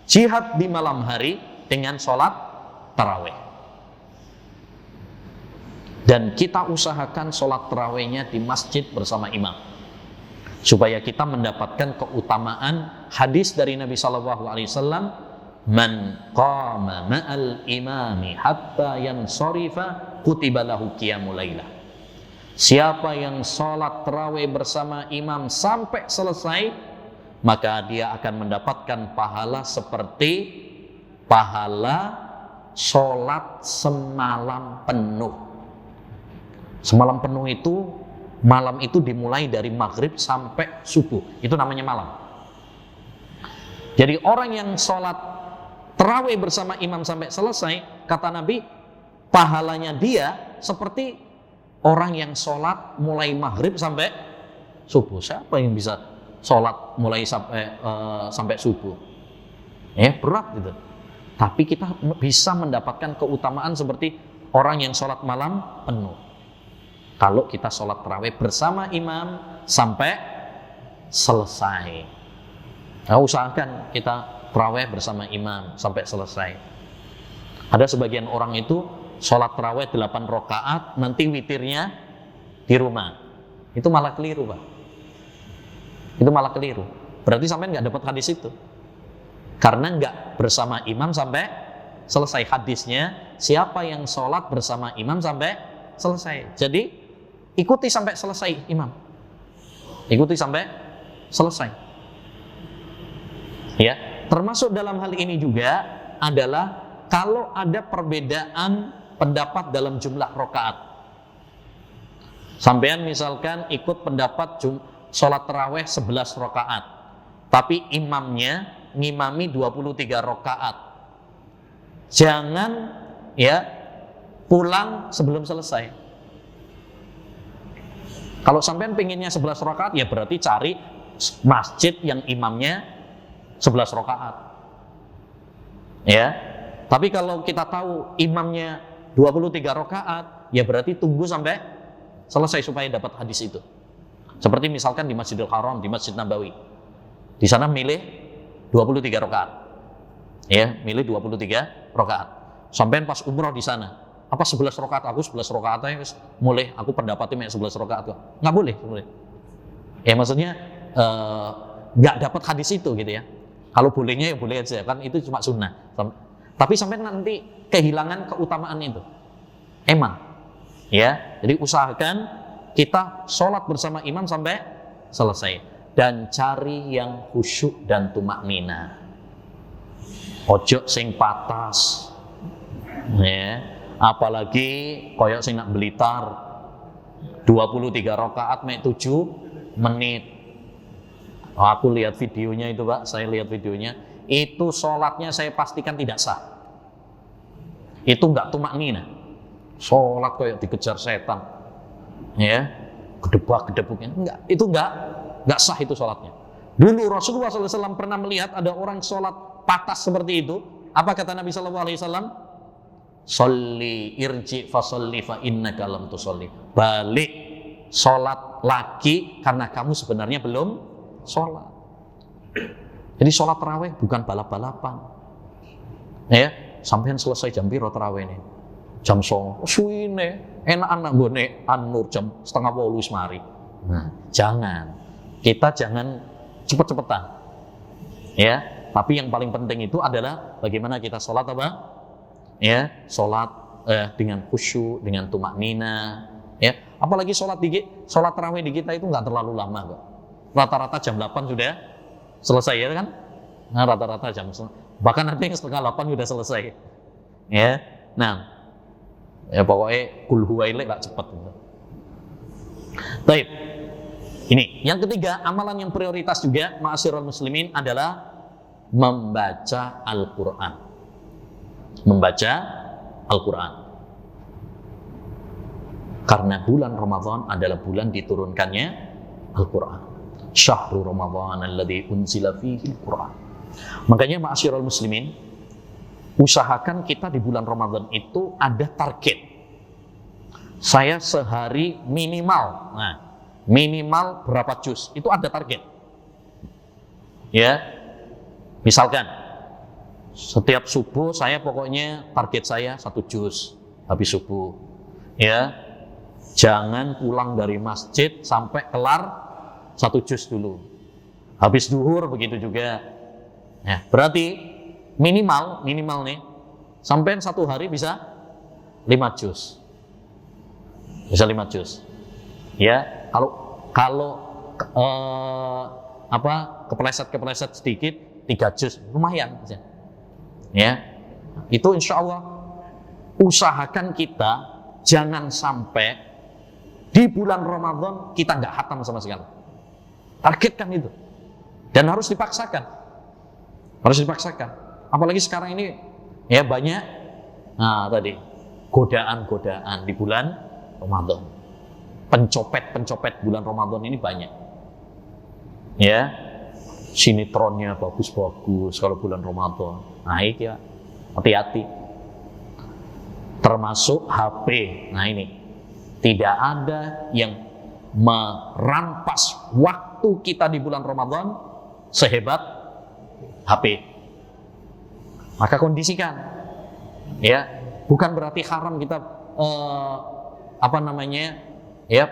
jihad di malam hari dengan sholat tarawih. Dan kita usahakan sholat tarawihnya di masjid bersama imam, supaya kita mendapatkan keutamaan hadis dari Nabi SAW, man qama ma'al imami hatta yansarifa kutiba lahu qiyamul lailah. Siapa yang sholat tarawih bersama imam sampai selesai, maka dia akan mendapatkan pahala seperti pahala sholat semalam penuh. Semalam penuh itu, malam itu dimulai dari maghrib sampai subuh, itu namanya malam. Jadi orang yang sholat tarawih bersama imam sampai selesai, kata Nabi, pahalanya dia seperti orang yang sholat mulai maghrib sampai subuh. Siapa yang bisa sholat mulai sampai subuh? Berat gitu. Tapi kita bisa mendapatkan keutamaan seperti orang yang sholat malam penuh, kalau kita sholat tarawih bersama imam sampai selesai. Nah, usahakan kita tarawih bersama imam sampai selesai. Ada sebagian orang itu sholat tarawih 8 rakaat, nanti witirnya di rumah. Itu malah keliru, Pak. Itu malah keliru. Berarti sampai nggak dapat hadis itu. Karena nggak bersama imam sampai selesai. Hadisnya, siapa yang sholat bersama imam sampai selesai. Jadi, ikuti sampai selesai imam. Ikuti sampai selesai. Ya, termasuk dalam hal ini juga adalah kalau ada perbedaan pendapat dalam jumlah rakaat. Sampean misalkan ikut pendapat sholat tarawih 11 rakaat, tapi imamnya ngimami 23 rakaat. Jangan ya pulang sebelum selesai. Kalau sampean pengennya 11 rakaat, ya berarti cari masjid yang imamnya 11 rakaat. Ya. Tapi kalau kita tahu imamnya 23 rakaat, ya berarti tunggu sampai selesai supaya dapat hadis itu. Seperti misalkan di Masjidil Haram, di Masjid Nabawi. Di sana milih 23 rakaat. Ya, milih 23 rakaat. Sampai pas umroh di sana, apa 11 rakaat, aku 11 rakaat aja mulai aku pendapatnya 11 rakaat kok. Nggak boleh. Ya maksudnya nggak dapat hadis itu gitu ya. Kalau bolehnya ya boleh aja, kan itu cuma sunnah. Tapi sampai nanti kehilangan keutamaan itu. Emang. Ya, jadi usahakan kita sholat bersama imam sampai selesai. Dan cari yang khusyuk dan tumaknina. Ojo sing patas. Ya, apalagi koyok sing nak Blitar 23 rakaat mek 7 menit. Aku lihat videonya itu, Pak. Saya lihat videonya. Itu sholatnya saya pastikan tidak sah. Itu enggak tumaknina. Sholat kayak dikejar setan. Ya. Gedebak-gedebuknya. Enggak. Itu enggak sah itu sholatnya. Dulu Rasulullah SAW pernah melihat ada orang sholat patas seperti itu. Apa kata Nabi SAW? Sholli irji fa sholli fa innaka lam tusolli. Balik sholat lagi karena kamu sebenarnya belum sholat. Jadi sholat tarawih bukan balap-balapan. Ya, sampean selesai jam piro tarawih ini? Jam 09.00. Suwine, enak anak gone An-Nur jam 7:30 wis mari. Nah, jangan. kita jangan cepet-cepetan, ya. Tapi yang paling penting itu adalah bagaimana kita sholat apa? Ya, sholat dengan khusyuk, dengan tumaknina, ya. Apalagi sholat tarawih di kita itu nggak terlalu lama kok. Rata-rata jam 8 sudah selesai, ya kan? Nah, rata-rata bahkan nanti setengah 8 sudah selesai, ya. Nah, ya pokoknya kul huwailek lah cepat. Baik. Ini yang ketiga, amalan yang prioritas juga ma'asyiral muslimin adalah membaca Al-Quran. Membaca Al-Quran. Karena bulan Ramadan adalah bulan diturunkannya Al-Quran. Syahrul Ramadan alladzi unzila fihi Al-Quran. Makanya ma'asyiral muslimin, usahakan kita di bulan Ramadan itu ada target. Saya sehari minimal berapa juz, itu ada target. Ya, misalkan setiap subuh saya pokoknya target saya 1 juz habis subuh. Ya, jangan pulang dari masjid sampai kelar 1 juz dulu. Habis duhur begitu juga. Ya, berarti minimal nih sampai 1 hari bisa 5 juz. Bisa 5 juz. Ya, kalau kepleset sedikit 3 juz lumayan. Ya, itu insya Allah usahakan kita jangan sampai di bulan Ramadan kita nggak khatam sama sekali. Targetkan itu dan harus dipaksakan. Apalagi sekarang ini ya banyak godaan-godaan di bulan Ramadan. Pencopet bulan Ramadan ini banyak. Ya, sinetronnya bagus-bagus kalau bulan Ramadan. Nah, ini ya, hati-hati. Termasuk HP. Nah, ini tidak ada yang merampas waktu kita di bulan Ramadan sehebat HP. Maka kondisikan. Ya, bukan berarti haram kita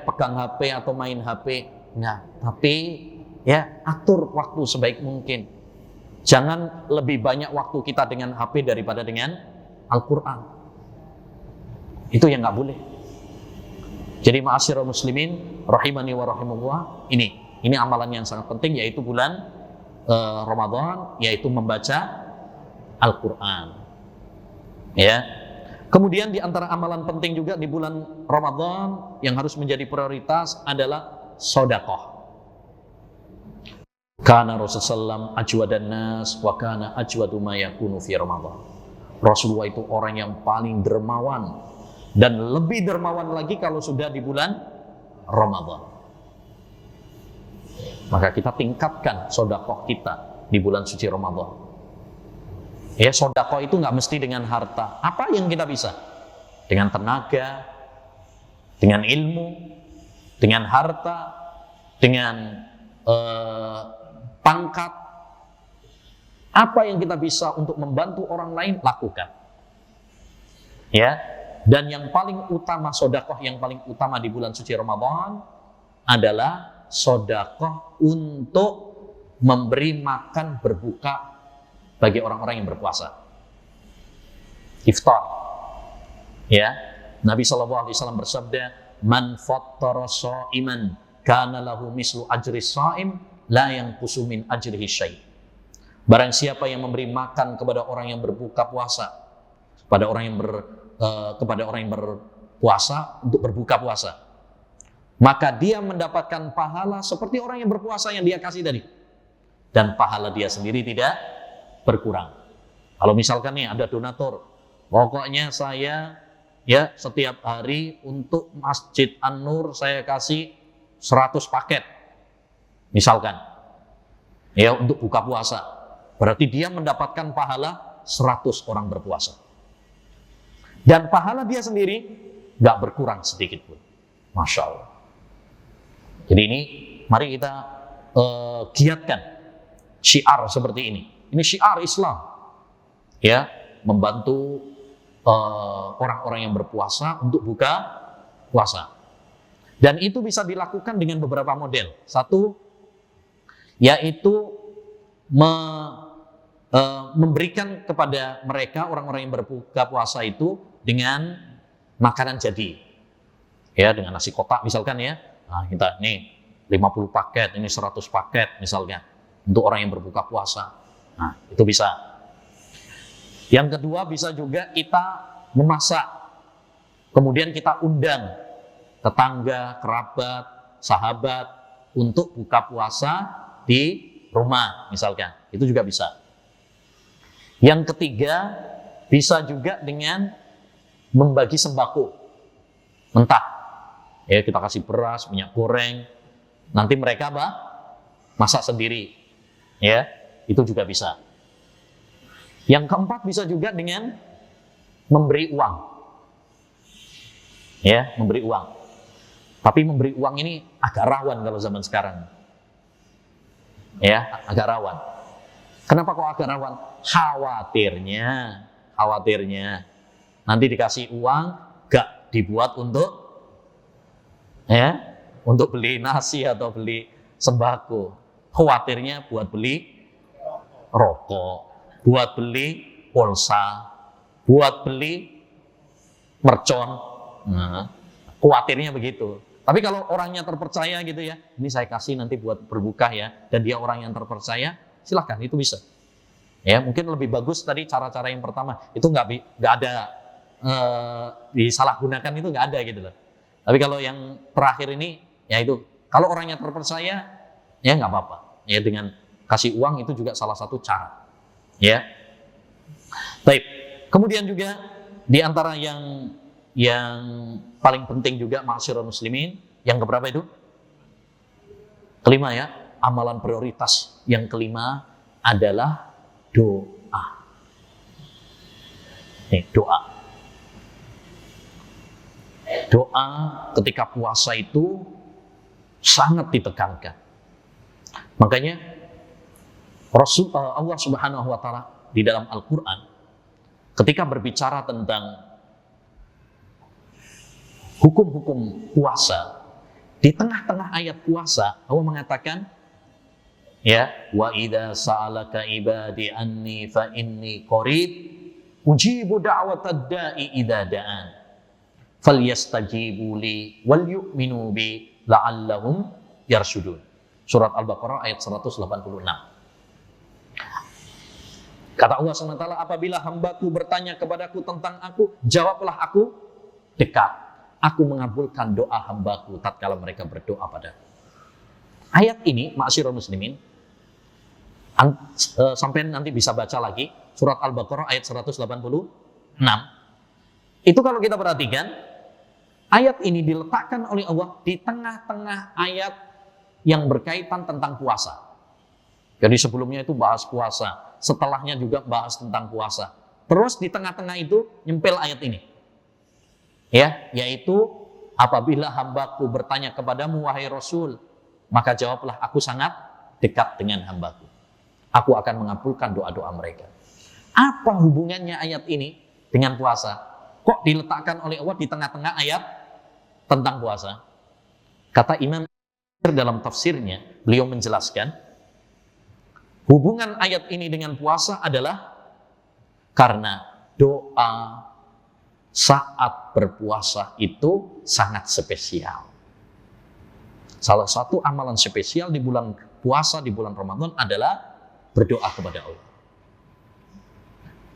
pegang HP atau main HP. Nah, tapi ya atur waktu sebaik mungkin. Jangan lebih banyak waktu kita dengan HP daripada dengan Al-Quran. Itu yang nggak boleh. Jadi ma'asyiral muslimin rahimani wa rahimullah, ini amalan yang sangat penting, yaitu bulan Ramadan, yaitu membaca Al-Quran. Ya. Kemudian di antara amalan penting juga di bulan Ramadan yang harus menjadi prioritas adalah sedekah. Kana Rasulullah ajwadan nas wa kana ajwadu ma yakunu fi Ramadan. Rasulullah itu orang yang paling dermawan dan lebih dermawan lagi kalau sudah di bulan Ramadan. Maka kita tingkatkan sedekah kita di bulan suci Ramadan. Ya, sedekah itu nggak mesti dengan harta. Apa yang kita bisa? Dengan tenaga, dengan ilmu, dengan harta, dengan pangkat. Apa yang kita bisa untuk membantu orang lain, lakukan. Ya, dan yang paling utama, sedekah yang paling utama di bulan suci Ramadan adalah sedekah untuk memberi makan berbuka bagi orang-orang yang berpuasa. Iftar. Ya, Nabi SAW bersabda, "Man fattara sha'iman kana lahu mislu ajri sha'im la yanqusu min ajrihi syai'." Barang siapa yang memberi makan kepada orang yang berbuka puasa, kepada orang yang berpuasa untuk berbuka puasa, maka dia mendapatkan pahala seperti orang yang berpuasa yang dia kasih tadi, dan pahala dia sendiri tidak berkurang. Kalau misalkan nih ada donatur, pokoknya saya ya setiap hari untuk Masjid An-Nur saya kasih 100 paket misalkan ya untuk buka puasa, berarti dia mendapatkan pahala 100 orang berpuasa, dan pahala dia sendiri gak berkurang sedikit pun. Masya Allah. Jadi ini mari kita giatkan syiar seperti ini. Ini syiar Islam, ya, membantu orang-orang yang berpuasa untuk buka puasa. Dan itu bisa dilakukan dengan beberapa model. Satu, yaitu memberikan kepada mereka orang-orang yang berbuka puasa itu dengan makanan jadi, ya, dengan nasi kotak misalkan ya. Nah, kita nih 50 paket, ini 100 paket misalnya untuk orang yang berbuka puasa. Nah, itu bisa. Yang kedua, bisa juga kita memasak, kemudian kita undang tetangga, kerabat, sahabat untuk buka puasa di rumah misalkan. Itu juga bisa. Yang ketiga, bisa juga dengan membagi sembako mentah. Ya, kita kasih beras, minyak goreng, nanti mereka masak sendiri. Ya, itu juga bisa. Yang keempat, bisa juga dengan memberi uang. Ya, memberi uang. Tapi memberi uang ini agak rawan kalau zaman sekarang. Ya, agak rawan. Kenapa kok agak rawan? Khawatirnya nanti dikasih uang gak dibuat untuk beli nasi atau beli sembako. Khawatirnya buat beli rokok, buat beli pulsa, buat beli mercon. Nah, khawatirnya begitu. Tapi kalau orangnya terpercaya gitu ya, ini saya kasih nanti buat berbuka ya, dan dia orang yang terpercaya, silahkan, itu bisa. Ya, mungkin lebih bagus tadi cara-cara yang pertama, itu nggak ada disalahgunakan, itu nggak ada gitu loh. Tapi kalau yang terakhir ini, ya itu, kalau orangnya terpercaya, ya nggak apa-apa. Ya, dengan kasih uang itu juga salah satu cara. Ya, baik. Kemudian juga di antara yang paling penting juga, ma'asyiral muslimin, yang keberapa itu? Kelima ya, amalan prioritas yang kelima adalah doa. Doa. Doa ketika puasa itu sangat ditekankan. Makanya Allah Subhanahu wa taala di dalam Al-Qur'an ketika berbicara tentang hukum-hukum puasa, di tengah-tengah ayat puasa Allah mengatakan, ya, wa idza sa'alaka ibadi anni fa inni qarib ujibu da'watad da'i idza da'an falyastajibu li wal yu'minu bi la'allahum yarshudun. Surat Al-Baqarah ayat 186. Kata Allah SWT, apabila hambaku bertanya kepadaku tentang aku, jawablah aku dekat. Aku mengabulkan doa hambaku tatkala mereka berdoa padaku. Ayat ini, ma'asyiral muslimin, sampai nanti bisa baca lagi surat Al-Baqarah ayat 186. Itu kalau kita perhatikan, ayat ini diletakkan oleh Allah di tengah-tengah ayat yang berkaitan tentang puasa. Jadi sebelumnya itu bahas puasa, setelahnya juga bahas tentang puasa. Terus di tengah-tengah itu nyempil ayat ini. Ya, yaitu apabila hambaku bertanya kepadamu wahai Rasul, maka jawablah aku sangat dekat dengan hambaku. Aku akan mengabulkan doa-doa mereka. Apa hubungannya ayat ini dengan puasa? Kok diletakkan oleh Allah di tengah-tengah ayat tentang puasa? Kata Imam dalam tafsirnya, beliau menjelaskan hubungan ayat ini dengan puasa adalah karena doa saat berpuasa itu sangat spesial. Salah satu amalan spesial di bulan puasa, di bulan Ramadan adalah berdoa kepada Allah.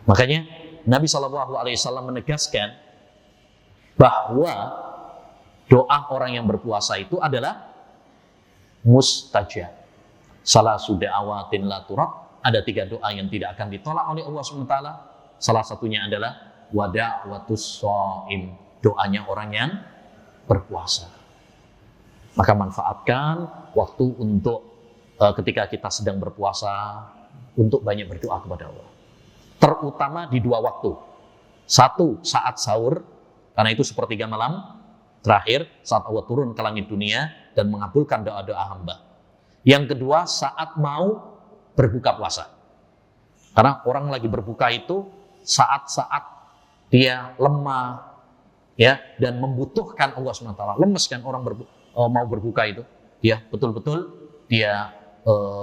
Makanya Nabi SAW menegaskan bahwa doa orang yang berpuasa itu adalah mustajab. Salah sudah awatin la turab, ada 3 doa yang tidak akan ditolak oleh Allah SWT. Salah satunya adalah wada'watus shaim, doanya orang yang berpuasa. Maka manfaatkan waktu untuk ketika kita sedang berpuasa untuk banyak berdoa kepada Allah. Terutama di 2 waktu. 1 saat sahur, karena itu sepertiga malam terakhir saat Allah turun ke langit dunia dan mengabulkan doa-doa hamba. Yang kedua saat mau berbuka puasa. Karena orang lagi berbuka itu saat-saat dia lemah, ya, dan membutuhkan Allah SWT. Lemes kan orang mau berbuka itu, dia betul-betul dia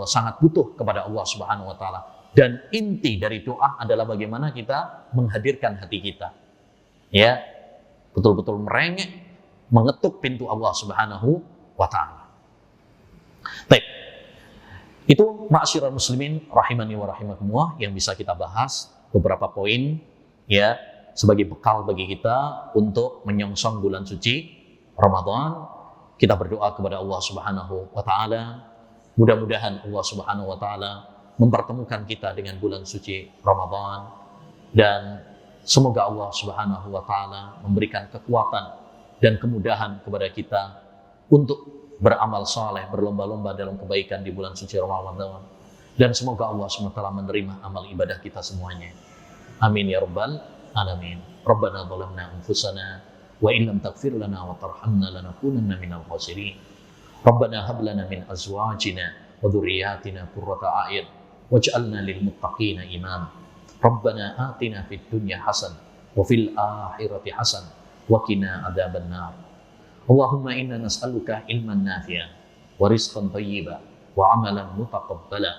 sangat butuh kepada Allah Subhanahu wa taala. Dan inti dari doa adalah bagaimana kita menghadirkan hati kita. Ya, betul-betul merengek, mengetuk pintu Allah Subhanahu wa taala. Baik. Itu ma'asyiral muslimin rahimani wa rahimakumullah yang bisa kita bahas, beberapa poin ya sebagai bekal bagi kita untuk menyongsong bulan suci Ramadan. Kita berdoa kepada Allah Subhanahu wa taala, mudah-mudahan Allah Subhanahu wa taala mempertemukan kita dengan bulan suci Ramadan, dan semoga Allah Subhanahu wa taala memberikan kekuatan dan kemudahan kepada kita untuk beramal saleh, berlomba-lomba dalam kebaikan di bulan suci Ramadan, dan semoga Allah SWT menerima amal ibadah kita semuanya. Amin ya rabbal alamin. Rabbana zalamna anfusana wa in lam taghfir lana wa tarhamna lanakunanna minal khasirin. Rabbana hab lana min azwajina wa dhurriyyatina qurrata a'yun waj'alna lil muttaqina imama. Rabbana atina fid dunya hasanah wa fil akhirati hasanah wa qina adzaban nar. Allahumma inna nas'aluka ilman nafi'an wa rizqan thayyiban wa amalan mutaqabbala.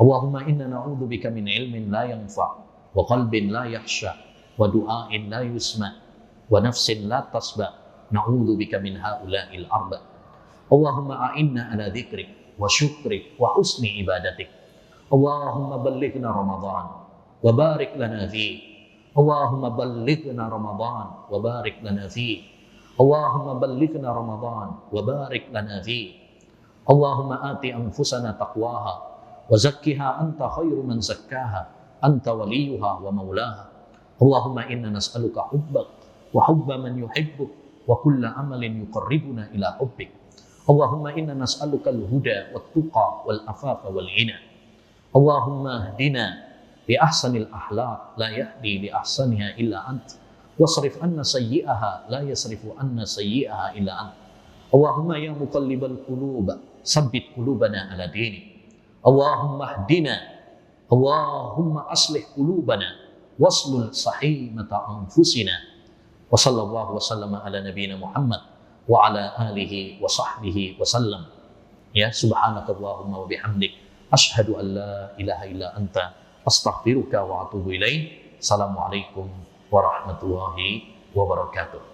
Allahumma inna na'udzubika min ilmin la yanfa' wa qalbin la yakhsha wa du'ain la yusma' wa nafsin la tasba'. Na'udzubika min ha'ula'il arba'. Allahumma a'inna ala dzikrik wa syukrik wa husni ibadatik. Allahumma ballighna Ramadan wa barik lana fi. Allahumma ballighna Ramadan wa barik lana fi. Allahumma ballighna Ramadan wa barik lana fi. Allahumma ati anfusana taqwaha wa zakkiha anta khairu man zakkaha anta waliyuha wa maulaha. Allahumma inna nas'aluka hubbak wa hubba man yuhibbuk wa kulla amalin yuqarribuna ila hubbik. Allahumma inna nas'aluka al-huda wat tuqa wal afafa wal ghina. Allahumma hdina bi ahsanil akhlaq la yahdi li ahsaniha illa ant. Wasrif anna sayyi'aha la yasrifu anna sayyi'aha illa ant. Allahumma ya muqallibal qulub sabbit qulubana ala dinik. Allahumma hdina, Allahumma aslih qulubana waslul sahimata anfusina. Wa sallallahu wa sallama ala nabiyyina Muhammad wa ala alihi wa sahbihi wa sallam. Ya, subhanakallahumma wa bihamdik asyhadu an la ilaha illa anta astaghfiruka wa atubu ilaik. Assalamualaikum warahmatullahi wabarakatuh.